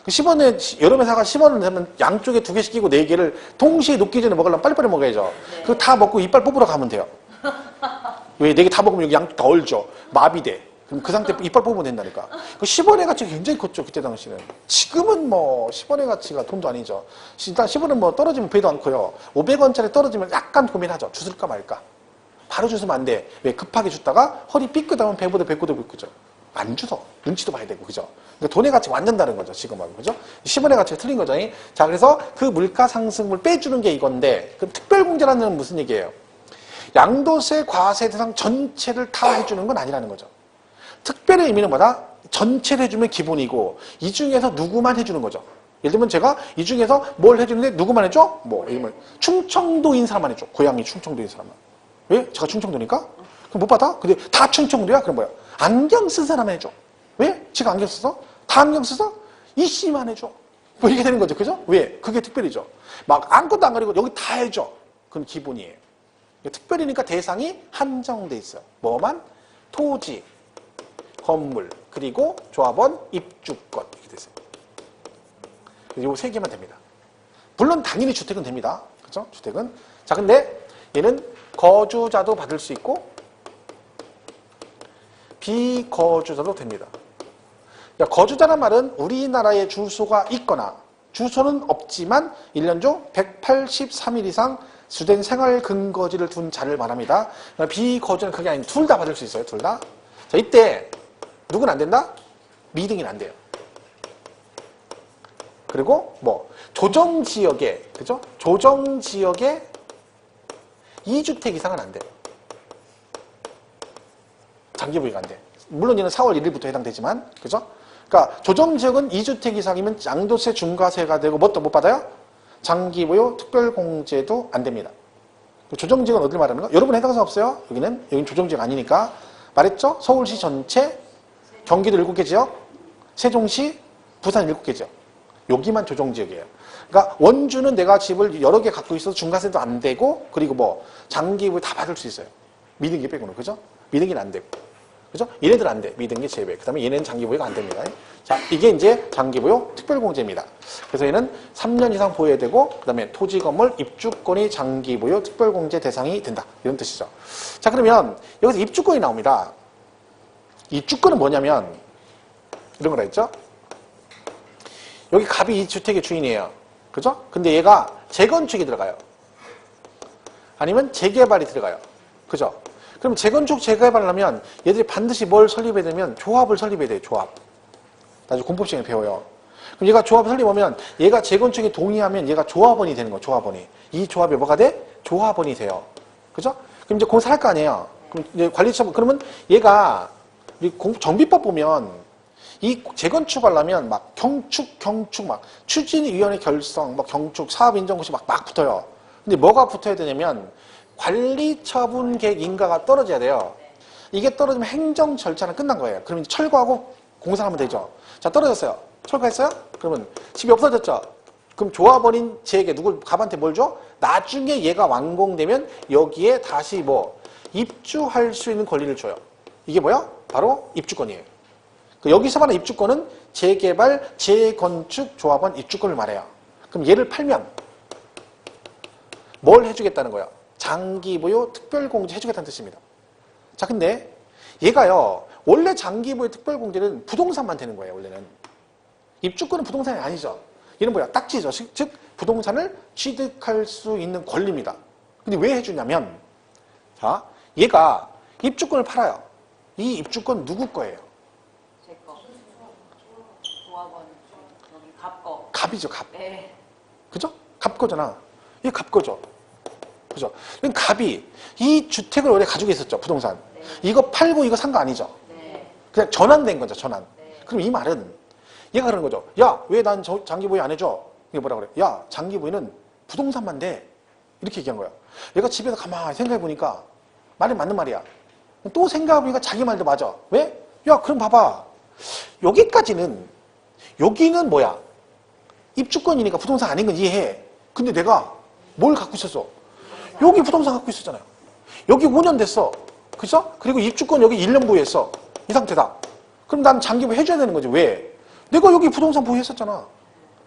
그 10원에, 여름에 사가 10원을 내면 양쪽에 2개씩 끼고 4개를 동시에 녹기 전에 먹으려면 빨리빨리 먹어야죠. 그거 다 먹고 이빨 뽑으러 가면 돼요. 왜? 4개 다 먹으면 여기 양쪽 다 얼죠. 마비돼. 그럼 그 상태 이빨 뽑으면 된다니까. 그 10원의 가치가 굉장히 컸죠. 그때 당시는. 지금은 뭐 10원의 가치가 돈도 아니죠. 일단 10원은 뭐 떨어지면 배도 않고요. 500원짜리 떨어지면 약간 고민하죠. 주술까 말까. 바로 주시면 안 돼. 왜? 급하게 줬다가 허리 삐끗하면 배보다 배꼽도 삐끗죠. 안 주서. 눈치도 봐야 되고, 그죠? 그러니까 돈의 가치가 완전 다른 거죠, 지금하고, 그죠? 10원의 가치가 틀린 거죠. 자, 그래서 그 물가 상승을 빼주는 게 이건데, 그럼 특별공제라는 건 무슨 얘기예요? 양도세, 과세 대상 전체를 다 해주는 건 아니라는 거죠. 특별의 의미는 뭐다? 전체를 해주면 기본이고, 이 중에서 누구만 해주는 거죠. 예를 들면 제가 이 중에서 뭘 해주는데 누구만 해줘? 뭐, 예를 들면 충청도인 사람만 해줘. 고향이 충청도인 사람만. 왜? 제가 충청도니까? 그럼 못 받아? 근데 다 충청도야? 그럼 뭐야? 안경 쓴 사람 해줘. 왜? 지가 안경 써서? 다 안경 써서? 이씨만 해줘. 뭐 이렇게 되는 거죠. 그죠? 왜? 그게 특별이죠. 막 아무것도 안 가리고 여기 다 해줘. 그건 기본이에요. 특별이니까 대상이 한정돼 있어요. 뭐만? 토지, 건물, 그리고 조합원, 입주권. 이렇게 됐어요. 요 3개만 됩니다. 물론 당연히 주택은 됩니다. 그죠? 주택은. 자, 근데 얘는 거주자도 받을 수 있고 비거주자도 됩니다. 거주자란 말은 우리나라에 주소가 있거나 주소는 없지만 1년 중 183일 이상 주된 생활 근거지를 둔 자를 말합니다. 비거주는 그게 아닌 둘 다 받을 수 있어요. 둘 다. 자, 이때 누구는 안 된다? 미등이는 안 돼요. 그리고 뭐 조정지역에, 그죠? 조정지역에 2주택 이상은 안 돼요. 장기부여가 안 돼. 물론 얘는 4월 1일부터 해당되지만, 그죠? 그러니까 조정지역은 2주택 이상이면 양도세 중과세가 되고 뭣도 못 받아요? 장기보유 특별공제도 안 됩니다. 조정지역은 어딜 말하는 거? 여러분 해당사 없어요? 여기는 조정지역 아니니까. 말했죠? 서울시 전체, 경기도 7개 지역, 세종시, 부산 7개 지역. 여기만 조정지역이에요. 그러니까 원주는 내가 집을 여러 개 갖고 있어서 중과세도 안 되고, 그리고 뭐 장기보유 다 받을 수 있어요. 미등기 빼고는. 그죠? 미등기는 안 되고. 그죠? 얘네들 안 돼. 미등기 제외. 그 다음에 얘네는 장기보유가 안 됩니다. 자, 이게 이제 장기보유 특별공제입니다. 그래서 얘는 3년 이상 보유해야 되고, 그 다음에 토지, 건물, 입주권이 장기보유 특별공제 대상이 된다. 이런 뜻이죠. 자, 그러면 여기서 입주권이 나옵니다. 입주권은 뭐냐면, 이런 거라 했죠? 여기 갑이 이 주택의 주인이에요. 그죠? 근데 얘가 재건축이 들어가요. 아니면 재개발이 들어가요. 그죠? 그럼 재건축, 재개발을 하면 얘들이 반드시 뭘 설립해야 되면 조합을 설립해야 돼요. 조합. 나중에 공법 시간에 배워요. 그럼 얘가 조합을 설립하면 얘가 재건축에 동의하면 얘가 조합원이 되는 거예요. 조합원이. 이 조합이 뭐가 돼? 조합원이 돼요. 그죠? 그럼 이제 거기서 할 거 아니에요. 그럼 이제 관리처분, 그러면 얘가 정비법 보면 이 재건축하려면 막 경축 막 추진위원회 결성, 막 경축, 사업인정고시 막 붙어요. 근데 뭐가 붙어야 되냐면 관리처분 계획 인가가 떨어져야 돼요. 이게 떨어지면 행정 절차는 끝난 거예요. 그러면 이제 철거하고 공사하면 되죠. 자, 떨어졌어요. 철거했어요? 그러면 집이 없어졌죠. 그럼 조합원인 쟤에게 누굴 갑한테 뭘 줘? 나중에 얘가 완공되면 여기에 다시 뭐 입주할 수 있는 권리를 줘요. 이게 뭐야? 바로 입주권이에요. 여기서 말하는 입주권은 재개발, 재건축 조합원 입주권을 말해요. 그럼 얘를 팔면 뭘 해주겠다는 거예요? 장기보유 특별공제 해주겠다는 뜻입니다. 자, 근데 얘가요, 원래 장기보유 특별공제는 부동산만 되는 거예요, 원래는. 입주권은 부동산이 아니죠. 얘는 뭐야? 딱지죠. 즉, 부동산을 취득할 수 있는 권리입니다. 근데 왜 해주냐면, 자, 얘가 입주권을 팔아요. 이 입주권 누구 거예요? 제 거. 조합원 여기 갑 거. 갑이죠, 갑. 네. 그죠? 갑 거잖아. 얘 갑 거죠. 그죠? 그럼 갑이 이 주택을 원래 가지고 있었죠, 부동산. 네. 이거 팔고 이거 산 거 아니죠? 네. 그냥 전환된 거죠, 전환. 네. 그럼 이 말은 얘가 그러는 거죠. 야, 왜 난 장기보유 안 해줘? 이게 뭐라 그래? 야, 장기보유는 부동산만 돼. 이렇게 얘기한 거야. 얘가 집에서 가만히 생각해보니까 말이 맞는 말이야. 또 생각해보니까 자기 말도 맞아. 왜? 야, 그럼 봐봐. 여기는 뭐야? 입주권이니까 부동산 아닌 건 이해해. 근데 내가 뭘 갖고 있었어? 여기 부동산 갖고 있었잖아요. 여기 5년 됐어. 그죠? 그리고 입주권 여기 1년 보유했어. 이 상태다. 그럼 난 장기보유 해줘야 되는 거지. 왜? 내가 여기 부동산 보유했었잖아.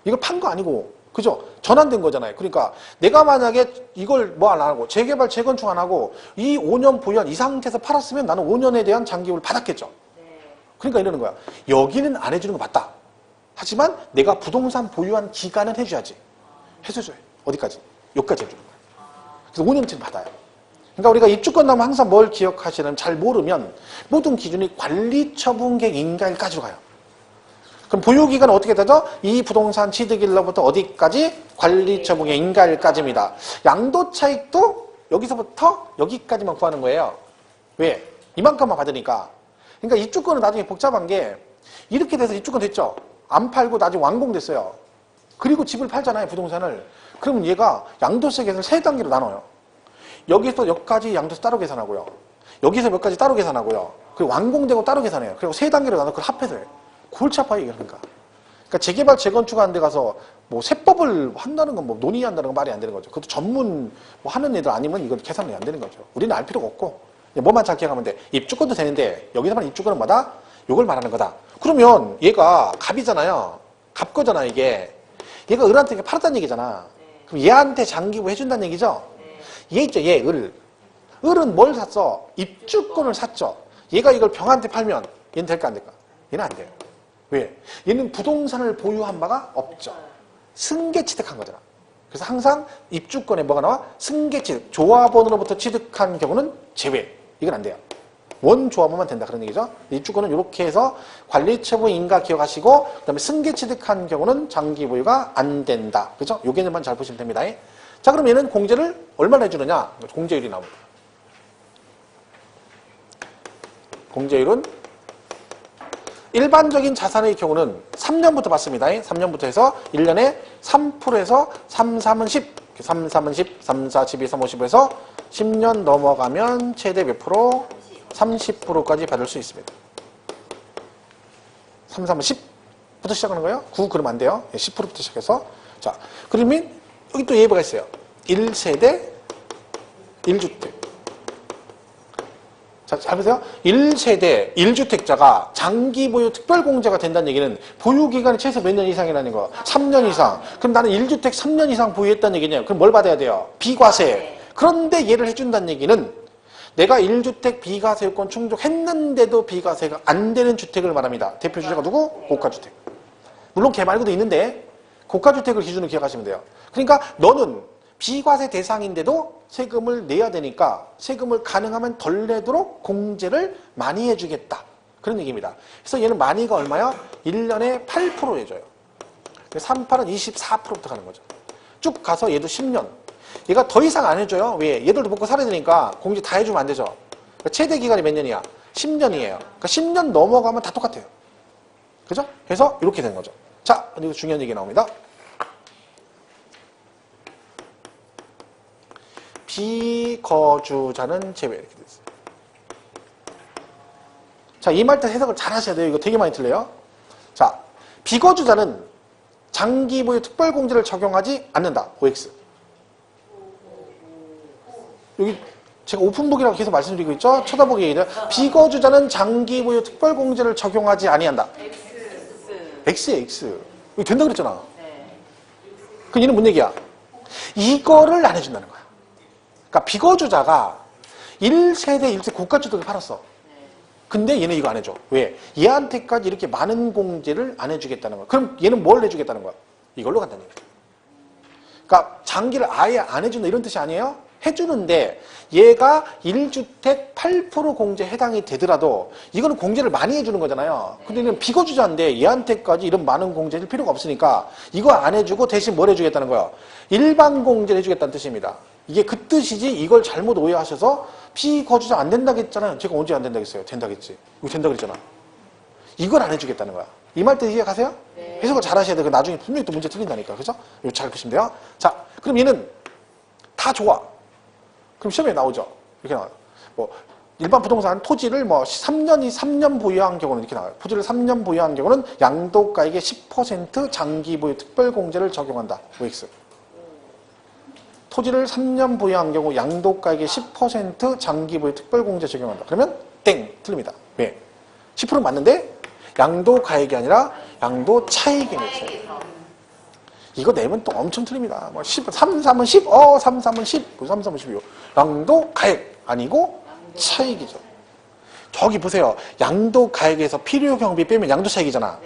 이걸 판 거 아니고. 그죠? 전환된 거잖아요. 그러니까 내가 만약에 이걸 뭐 안 하고 재개발, 재건축 안 하고 이 5년 보유한 이 상태에서 팔았으면 나는 5년에 대한 장기보유를 받았겠죠. 그러니까 이러는 거야. 여기는 안 해주는 거 맞다. 하지만 내가 부동산 보유한 기간은 해줘야지. 해줘줘요. 어디까지? 여기까지 해주는 거야. 그래서 5년치는 받아요. 그러니까 우리가 입주권 나면 항상 뭘 기억하시냐면 잘 모르면 모든 기준이 관리처분계획 인가일까지로 가요. 그럼 보유기간은 어떻게 되죠? 이 부동산 취득일로부터 어디까지? 관리처분계획 인가일까지입니다. 양도차익도 여기서부터 여기까지만 구하는 거예요. 왜? 이만큼만 받으니까. 그러니까 입주권은 나중에 복잡한 게 이렇게 돼서 입주권 됐죠? 안 팔고 나중에 완공됐어요. 그리고 집을 팔잖아요, 부동산을. 그러면 얘가 양도세 계산을 3단계로 나눠요. 여기서 여기까지 양도세 따로 계산하고요. 여기서 몇 가지 따로 계산하고요. 그리고 완공되고 따로 계산해요. 그리고 3단계로 나눠 그걸 합해서 해요. 골치 아파요, 이게 그러니까. 그러니까 재개발, 재건축 하는 데 가서 뭐 세법을 한다는 건 뭐 논의한다는 건 말이 안 되는 거죠. 그것도 전문 뭐 하는 애들 아니면 이건 계산이 안 되는 거죠. 우리는 알 필요가 없고 뭐만 잘 기억하면 돼. 입주권도 되는데 여기서 말하는 입주권은 뭐다? 요걸 말하는 거다. 그러면 얘가 갑이잖아요. 갑 거잖아, 이게. 얘가 을한테 팔았다는 얘기잖아. 그럼 얘한테 장기보유 해준다는 얘기죠? 얘 있죠, 얘, 을. 을은 뭘 샀어? 입주권을 샀죠. 얘가 이걸 병한테 팔면 얘는 될까, 안 될까? 얘는 안 돼요. 왜? 얘는 부동산을 보유한 바가 없죠. 승계 취득한 거잖아. 그래서 항상 입주권에 뭐가 나와? 승계 취득. 조합원으로부터 취득한 경우는 제외. 이건 안 돼요. 원조합원만 된다. 그런 얘기죠. 입주권은 이렇게 해서 관리처분 인가 기억하시고, 그 다음에 승계 취득한 경우는 장기 보유가 안 된다. 그죠? 요 개념만 잘 보시면 됩니다. 자, 그럼 얘는 공제를 얼마나 해주느냐? 공제율이 나옵니다. 공제율은 일반적인 자산의 경우는 3년부터 받습니다. 3년부터 해서 1년에 3%에서 3, 3은 10, 3, 3은 10, 3, 4, 12, 3, 50에서 10년 넘어가면 최대 몇 프로? 30%까지 받을 수 있습니다. 3, 3은 10부터 시작하는 거예요. 9 그러면 안 돼요. 10%부터 시작해서. 자, 그러면 여기 또 예외가 있어요. 1세대 1주택. 자, 잘 보세요. 1세대 1주택자가 장기 보유 특별공제가 된다는 얘기는 보유기간이 최소 몇 년 이상이라는 거. 3년 이상. 그럼 나는 1주택 3년 이상 보유했다는 얘기네요. 그럼 뭘 받아야 돼요? 비과세. 그런데 얘를 해준다는 얘기는 내가 1주택 비과세 요건 충족했는데도 비과세가 안 되는 주택을 말합니다. 대표 주제가 누구? 고가주택. 물론 걔 말고도 있는데 고가주택을 기준으로 기억하시면 돼요. 그러니까 너는 비과세 대상인데도 세금을 내야 되니까 세금을 가능하면 덜 내도록 공제를 많이 해주겠다. 그런 얘기입니다. 그래서 얘는 많이가 얼마요? 1년에 8% 해줘요. 38은 24%부터 가는 거죠. 쭉 가서 얘도 10년. 얘가 더 이상 안 해줘요. 왜? 얘들도 먹고 살아야 되니까 공제 다 해주면 안 되죠. 그러니까 최대 기간이 몇 년이야? 10년이에요. 그러니까 10년 넘어가면 다 똑같아요. 그죠? 그래서 이렇게 된 거죠. 자, 이거 중요한 얘기 나옵니다. 비거주자는 제외. 이렇게 됐어요. 자, 이 말 때 해석을 잘 하셔야 돼요. 이거 되게 많이 틀려요. 자, 비거주자는 장기 보유 특별공제를 적용하지 않는다. OX. 여기 제가 오픈북이라고 계속 말씀드리고 있죠? 쳐다보기 얘기죠. 비거주자는 장기 보유 특별공제를 적용하지 아니한다. X에 X. 이거 된다 그랬잖아. 그럼 얘는 뭔 얘기야? 이거를 안 해준다는 거야. 그러니까 비거주자가 1세대 1세 고가주택을 팔았어. 근데 얘는 이거 안 해줘. 왜? 얘한테까지 이렇게 많은 공제를 안 해주겠다는 거야. 그럼 얘는 뭘 해주겠다는 거야? 이걸로 간다는 얘기야. 그러니까 장기를 아예 안 해준다 이런 뜻이 아니에요? 해주는데 얘가 1주택 8% 공제 해당이 되더라도 이거는 공제를 많이 해주는 거잖아요. 근데 얘는 비거주자인데 얘한테까지 이런 많은 공제 해줄 필요가 없으니까 이거 안 해주고 대신 뭘 해주겠다는 거야? 일반 공제를 해주겠다는 뜻입니다. 이게 그 뜻이지 이걸 잘못 오해하셔서 비거주자 안 된다고 했잖아요. 제가 언제 안 된다고 했어요? 된다고 했지. 이거 된다고 했잖아. 이걸 안 해주겠다는 거야. 이 말 뜻 이해가세요? 네. 해석을 잘 하셔야 돼요. 나중에 분명히 또 문제 틀린다니까. 그죠? 이거 잘 보시면 돼요. 자, 그럼 얘는 다 좋아. 그럼 시험에 나오죠. 이렇게 나와요. 뭐 일반 부동산 토지를 뭐 3년 보유한 경우는 이렇게 나와요. 토지를 3년 보유한 경우는 양도가액의 10% 장기 보유 특별공제를 적용한다. OX. 토지를 3년 보유한 경우 양도가액의 10% 장기 보유 특별공제 적용한다. 그러면 땡. 틀립니다. 왜? 10% 맞는데 양도가액이 아니라 양도차익이네요. 이거 내면 또 엄청 틀립니다. 뭐 10, 3, 3은 10, 3, 3은 10, 3, 3은 10이요. 양도가액 아니고 차익이죠. 저기 보세요. 양도가액에서 필요경비 빼면 양도차익이잖아.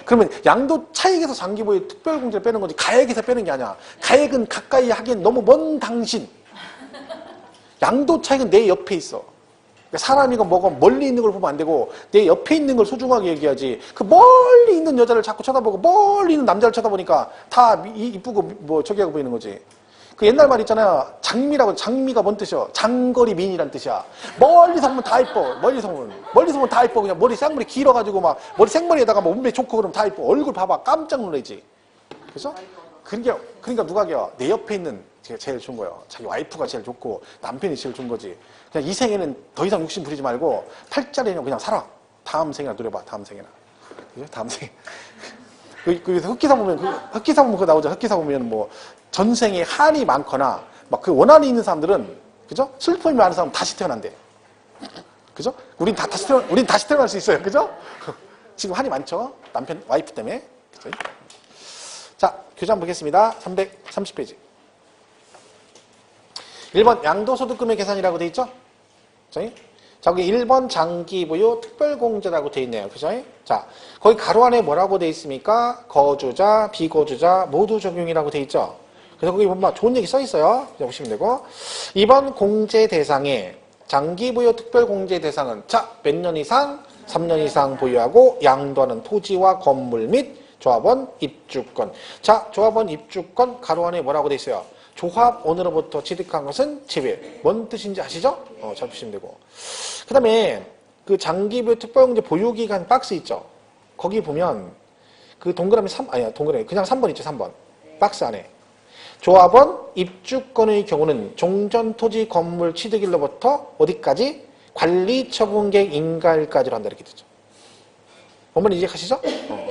그러면 양도차익에서 장기보유 특별공제를 빼는 거지 가액에서 빼는 게 아니야. 가액은 가까이 하기엔 너무 먼 당신. 양도차익은 내 옆에 있어. 사람이가 뭐가 멀리 있는 걸 보면 안 되고 내 옆에 있는 걸 소중하게 얘기하지. 그 멀리 있는 여자를 자꾸 쳐다보고 멀리 있는 남자를 쳐다보니까 다 이쁘고 뭐 저기 하고 보이는 거지. 그 옛날 말 있잖아요. 장미가 뭔 뜻이야? 장거리 미인이란 뜻이야. 멀리서 보면 다 이뻐. 멀리서 보면 다 이뻐. 그냥 머리 쌍머리 길어가지고 막 머리 생머리에다가 뭐 몸매 좋고 그러면 다 이뻐. 얼굴 봐봐. 깜짝 놀라지. 그죠? 그러니까 누가 겨? 내 옆에 있는 제가 제일 좋은 거예요. 자기 와이프가 제일 좋고 남편이 제일 좋은 거지. 그냥 이 생에는 더 이상 욕심 부리지 말고 팔자리는 그냥 살아. 다음 생이나 누려봐. 다음 생이나. 그죠? 다음 생. 그 흑기사 보면 그거 나오죠. 흑기사 보면 뭐 전생에 한이 많거나 막 그 원한이 있는 사람들은 그죠? 슬픔이 많은 사람은 다시 태어난대. 그죠? 우린 다시 태어날 수 있어요. 그죠? 지금 한이 많죠? 남편 와이프 때문에. 그죠? 자, 교재 한번 보겠습니다. 330페이지. 1번 양도소득금의 계산이라고 돼 있죠? 자, 거기 1번 장기보유 특별공제라고 돼 있네요. 그죠? 자, 거기 가로 안에 뭐라고 돼 있습니까? 거주자, 비거주자 모두 적용이라고 돼 있죠? 그래서 거기 보면 좋은 얘기 써 있어요. 보시면 되고. 2번 공제 대상에 장기보유 특별공제 대상은 자, 몇 년 이상? 3년 이상 보유하고 양도하는 토지와 건물 및 조합원 입주권. 자, 조합원 입주권 가로 안에 뭐라고 돼 있어요? 조합원으로부터 취득한 것은 제외. 뭔 뜻인지 아시죠? 잘 보시면 되고. 그 다음에 그 장기보유 특별공제 보유기간 박스 있죠? 거기 보면 그 동그라미 3, 아니야, 동그라미 그냥 3번 있죠, 3번. 박스 안에. 조합원 입주권의 경우는 종전토지 건물 취득일로부터 어디까지? 관리처분계획 인가일까지로 한다 이렇게 되죠. 어머니 이제 가시죠?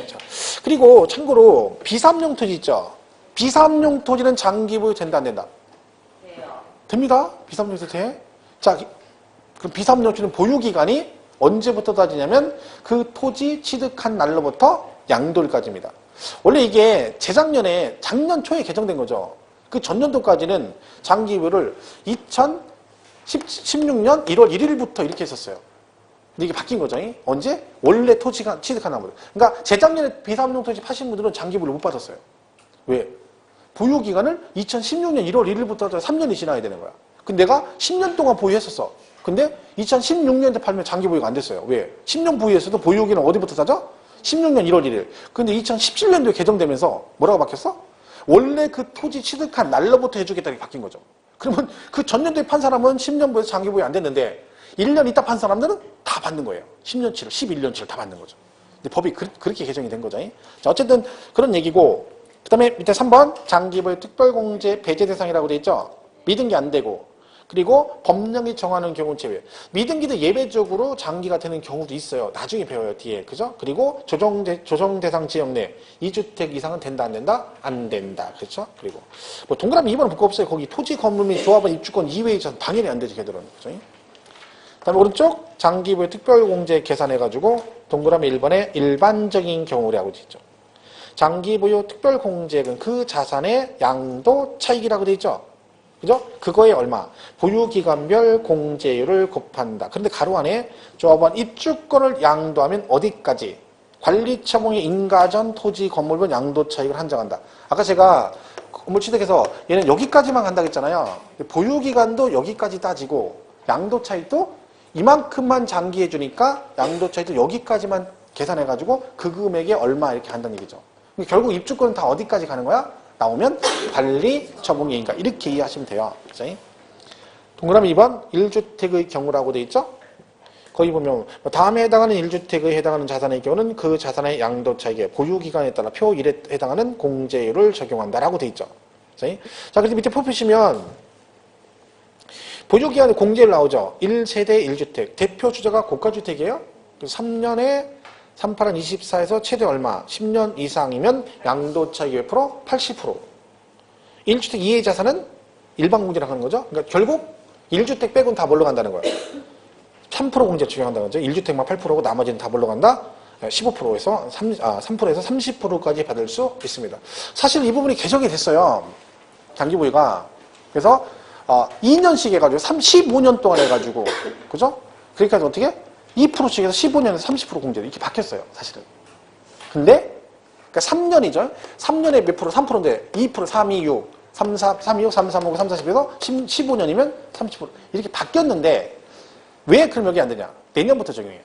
자. 그리고 참고로 비삼용 토지 있죠? 비삼용 토지는 장기 보유 된다 안 된다? 돼요. 됩니다. 비삼용 토지 돼. 자, 그럼 비삼용 토지는 보유 기간이 언제부터 따지냐면 그 토지 취득한 날로부터 양도일까지입니다. 원래 이게 재작년에 작년 초에 개정된 거죠. 그 전년도까지는 장기보유를 2016년 1월 1일부터 이렇게 했었어요. 근데 이게 바뀐 거죠. 언제? 원래 토지가 취득한 날부터. 그러니까 재작년에 비삼용 토지 파신 분들은 장기보유를 못 받았어요. 왜? 보유 기간을 2016년 1월 1일부터 3년이 지나야 되는 거야. 근데 내가 10년 동안 보유했었어. 근데 2016년에 팔면 장기 보유가 안 됐어요. 왜? 10년 보유했어도 보유 기간은 어디부터 따져? 16년 1월 1일. 근데 2017년도에 개정되면서 뭐라고 바뀌었어? 원래 그 토지 취득한 날로부터 해주겠다 이렇게 바뀐 거죠. 그러면 그 전년도에 판 사람은 10년 보유해서 장기 보유 안 됐는데 1년 있다 판 사람들은 다 받는 거예요. 10년치를, 11년치를 다 받는 거죠. 근데 법이 그렇게 개정이 된 거죠. 자, 어쨌든 그런 얘기고, 그 다음에 밑에 3번 장기 보유 특별공제 배제 대상이라고 돼 있죠. 믿은 게 안 되고, 그리고 법령이 정하는 경우 제외. 미등기도 예외적으로 장기가 되는 경우도 있어요. 나중에 배워요, 뒤에. 그죠? 그리고 조정 대상 지역 내 2주택 이상은 된다, 안 된다? 안 된다. 그렇죠? 그리고 뭐 동그라미 2번은 볼거 없어요. 거기 토지 건물 및 조합원 입주권 이외에 있어서 당연히 안 되지, 걔들은. 그죠? 그다음에 오른쪽 장기부의 특별공제 계산해가지고 동그라미 1번에 일반적인 경우라고 되어 있죠. 장기부의 특별공제액은 그 자산의 양도 차익이라고 되어 있죠. 그죠? 그거에 얼마? 보유기간별 공제율을 곱한다. 그런데 가로 안에 조합원 입주권을 양도하면 어디까지? 관리처분의 인가전 토지 건물별 양도 차익을 한정한다. 아까 제가 건물 취득해서 얘는 여기까지만 간다고 했잖아요. 보유기간도 여기까지 따지고 양도 차익도 이만큼만 장기해 주니까 양도 차익도 여기까지만 계산해가지고 그 금액에 얼마 이렇게 한다는 얘기죠. 결국 입주권은 다 어디까지 가는 거야? 나오면 관리 처분의 인가 이렇게 이해하시면 돼요. 그죠? 동그라미 2번 1주택의 경우라고 돼 있죠? 거기 보면 다음에 해당하는 1주택에 해당하는 자산의 경우는 그 자산의 양도 차익의 보유기간에 따라 표 1에 해당하는 공제율을 적용한다라고 돼 있죠. 그죠? 자, 그래서 밑에 보시면 보유기간에 공제율 나오죠. 1세대 1주택. 대표 주자가 고가주택이에요. 3년에 38은 24에서 최대 얼마? 10년 이상이면 양도차익 몇 프로? 80%. 1주택 이외의 자산은 일반공제라고 하는 거죠. 그러니까 결국 1주택 빼고는 다 뭘로 간다는 거예요. 3% 공제 적용한다는 거죠. 1주택만 8%고 나머지는 다 뭘로 간다? 15%에서 3%에서 30%까지 받을 수 있습니다. 사실 이 부분이 개정이 됐어요. 장기보유가. 그래서 2년씩 해가지고 15년 동안 해가지고 그죠? 그러니까 어떻게? 2%씩 해서 15년에서 30% 공제로 이렇게 바뀌었어요, 사실은. 근데, 그러니까 3년이죠. 3년에 몇 프로? 3%인데, 2%, 3, 2, 6, 3, 4, 3, 2, 6, 3, 3, 5, 3, 4, 10에서 15년이면 30%. 이렇게 바뀌었는데, 왜 그럼 여기 안 되냐? 내년부터 적용해요.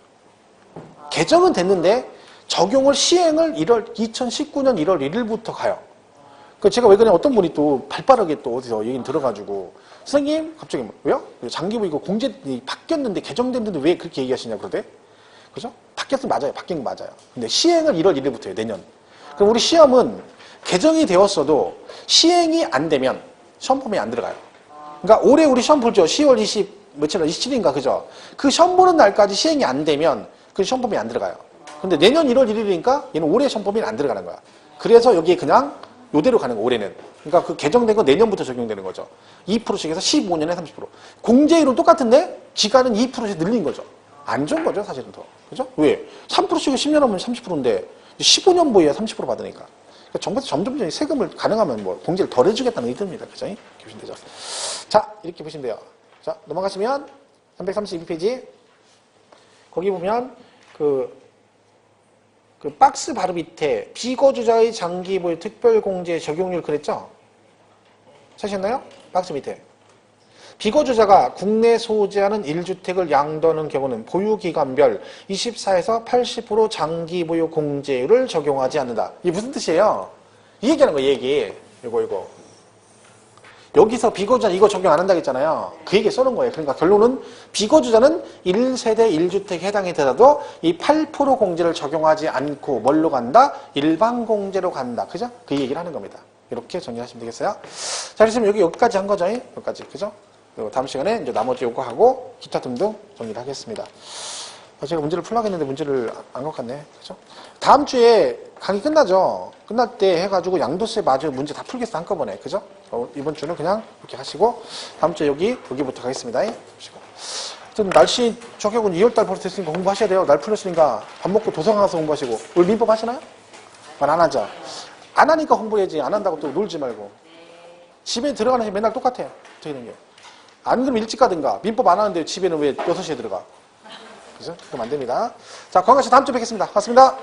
개정은 됐는데, 적용을, 시행을 2019년 1월 1일부터 가요. 그 제가 왜 그냥 어떤 분이 또 발빠르게 또 어디서 얘기 들어가지고, 선생님, 갑자기 왜요? 장기부 이거 공제 바뀌었는데 개정됐는데 왜 그렇게 얘기하시냐 그러대? 그죠? 바뀌었으면 맞아요. 바뀐 거 맞아요. 근데 시행을 1월 1일부터 해요. 내년. 그럼 우리 시험은 개정이 되었어도 시행이 안 되면 시험 폼에 안 들어가요. 그러니까 올해 우리 시험 볼죠. 10월 20 며칠 27일인가 그죠? 그 시험 보는 날까지 시행이 안 되면 그 시험 폼에 안 들어가요. 근데 내년 1월 1일이니까 얘는 올해 시험 폼에 안 들어가는 거야. 그래서 여기에 그냥 요대로 가는 거 올해는. 그러니까 그 개정된 거 내년부터 적용되는 거죠. 2%씩 해서 15년에 30%. 공제율은 똑같은데 기간은 2%씩 늘린 거죠. 안 좋은 거죠, 사실은 더. 그죠? 왜? 3%씩 10년 하면 30%인데 15년 보유야 30% 받으니까. 그러니까 정부에서 점점 세금을 가능하면 뭐 공제를 덜 해주겠다는 의도입니다. 그죠? 이렇게 보시면 되죠. 자, 이렇게 보시면 돼요. 자, 넘어가시면 332페이지. 거기 보면 그 박스 바로 밑에 비거주자의 장기보유 특별공제 적용률 그랬죠? 찾으셨나요? 박스 밑에. 비거주자가 국내 소지하는 1주택을 양도하는 경우는 보유기간별 24에서 80% 장기보유 공제율을 적용하지 않는다. 이게 무슨 뜻이에요? 이 얘기하는 거예요, 이 얘기. 이거. 여기서 비거주자 이거 적용 안 한다고 했잖아요. 그 얘기 써놓은 거예요. 그러니까 결론은 비거주자는 1세대 1주택에 해당이 되더라도 이 8% 공제를 적용하지 않고 뭘로 간다? 일반 공제로 간다. 그죠? 그 얘기를 하는 겁니다. 이렇게 정리하시면 되겠어요. 자, 그래서 여기까지 한 거죠. 여기까지. 그죠? 그리고 다음 시간에 이제 나머지 요거 하고 기타 등등 정리를 하겠습니다. 제가 문제를 풀려고 했는데 문제를 안 갖갔네. 그죠? 다음 주에 강의 끝나죠? 끝날 때 해가지고 양도세 마저 문제 다 풀겠어, 한꺼번에. 그죠? 이번 주는 그냥 이렇게 하시고, 다음 주에 여기부터 가겠습니다. 하여튼 날씨 저격은 2월달 벌써 됐으니까 공부하셔야 돼요. 날 풀렸으니까 밥 먹고 도서관 가서 공부하시고. 오늘 민법 하시나요? 말 안 하죠? 안 하니까 공부해야지. 안 한다고 또 놀지 말고. 집에 들어가는 게 맨날 똑같아요. 어떻게 된 게. 안 그러면 일찍 가든가. 민법 안 하는데 집에는 왜 6시에 들어가? 그죠? 그럼 안 됩니다. 자, 건강씨 다음 주에 뵙겠습니다. 고맙습니다.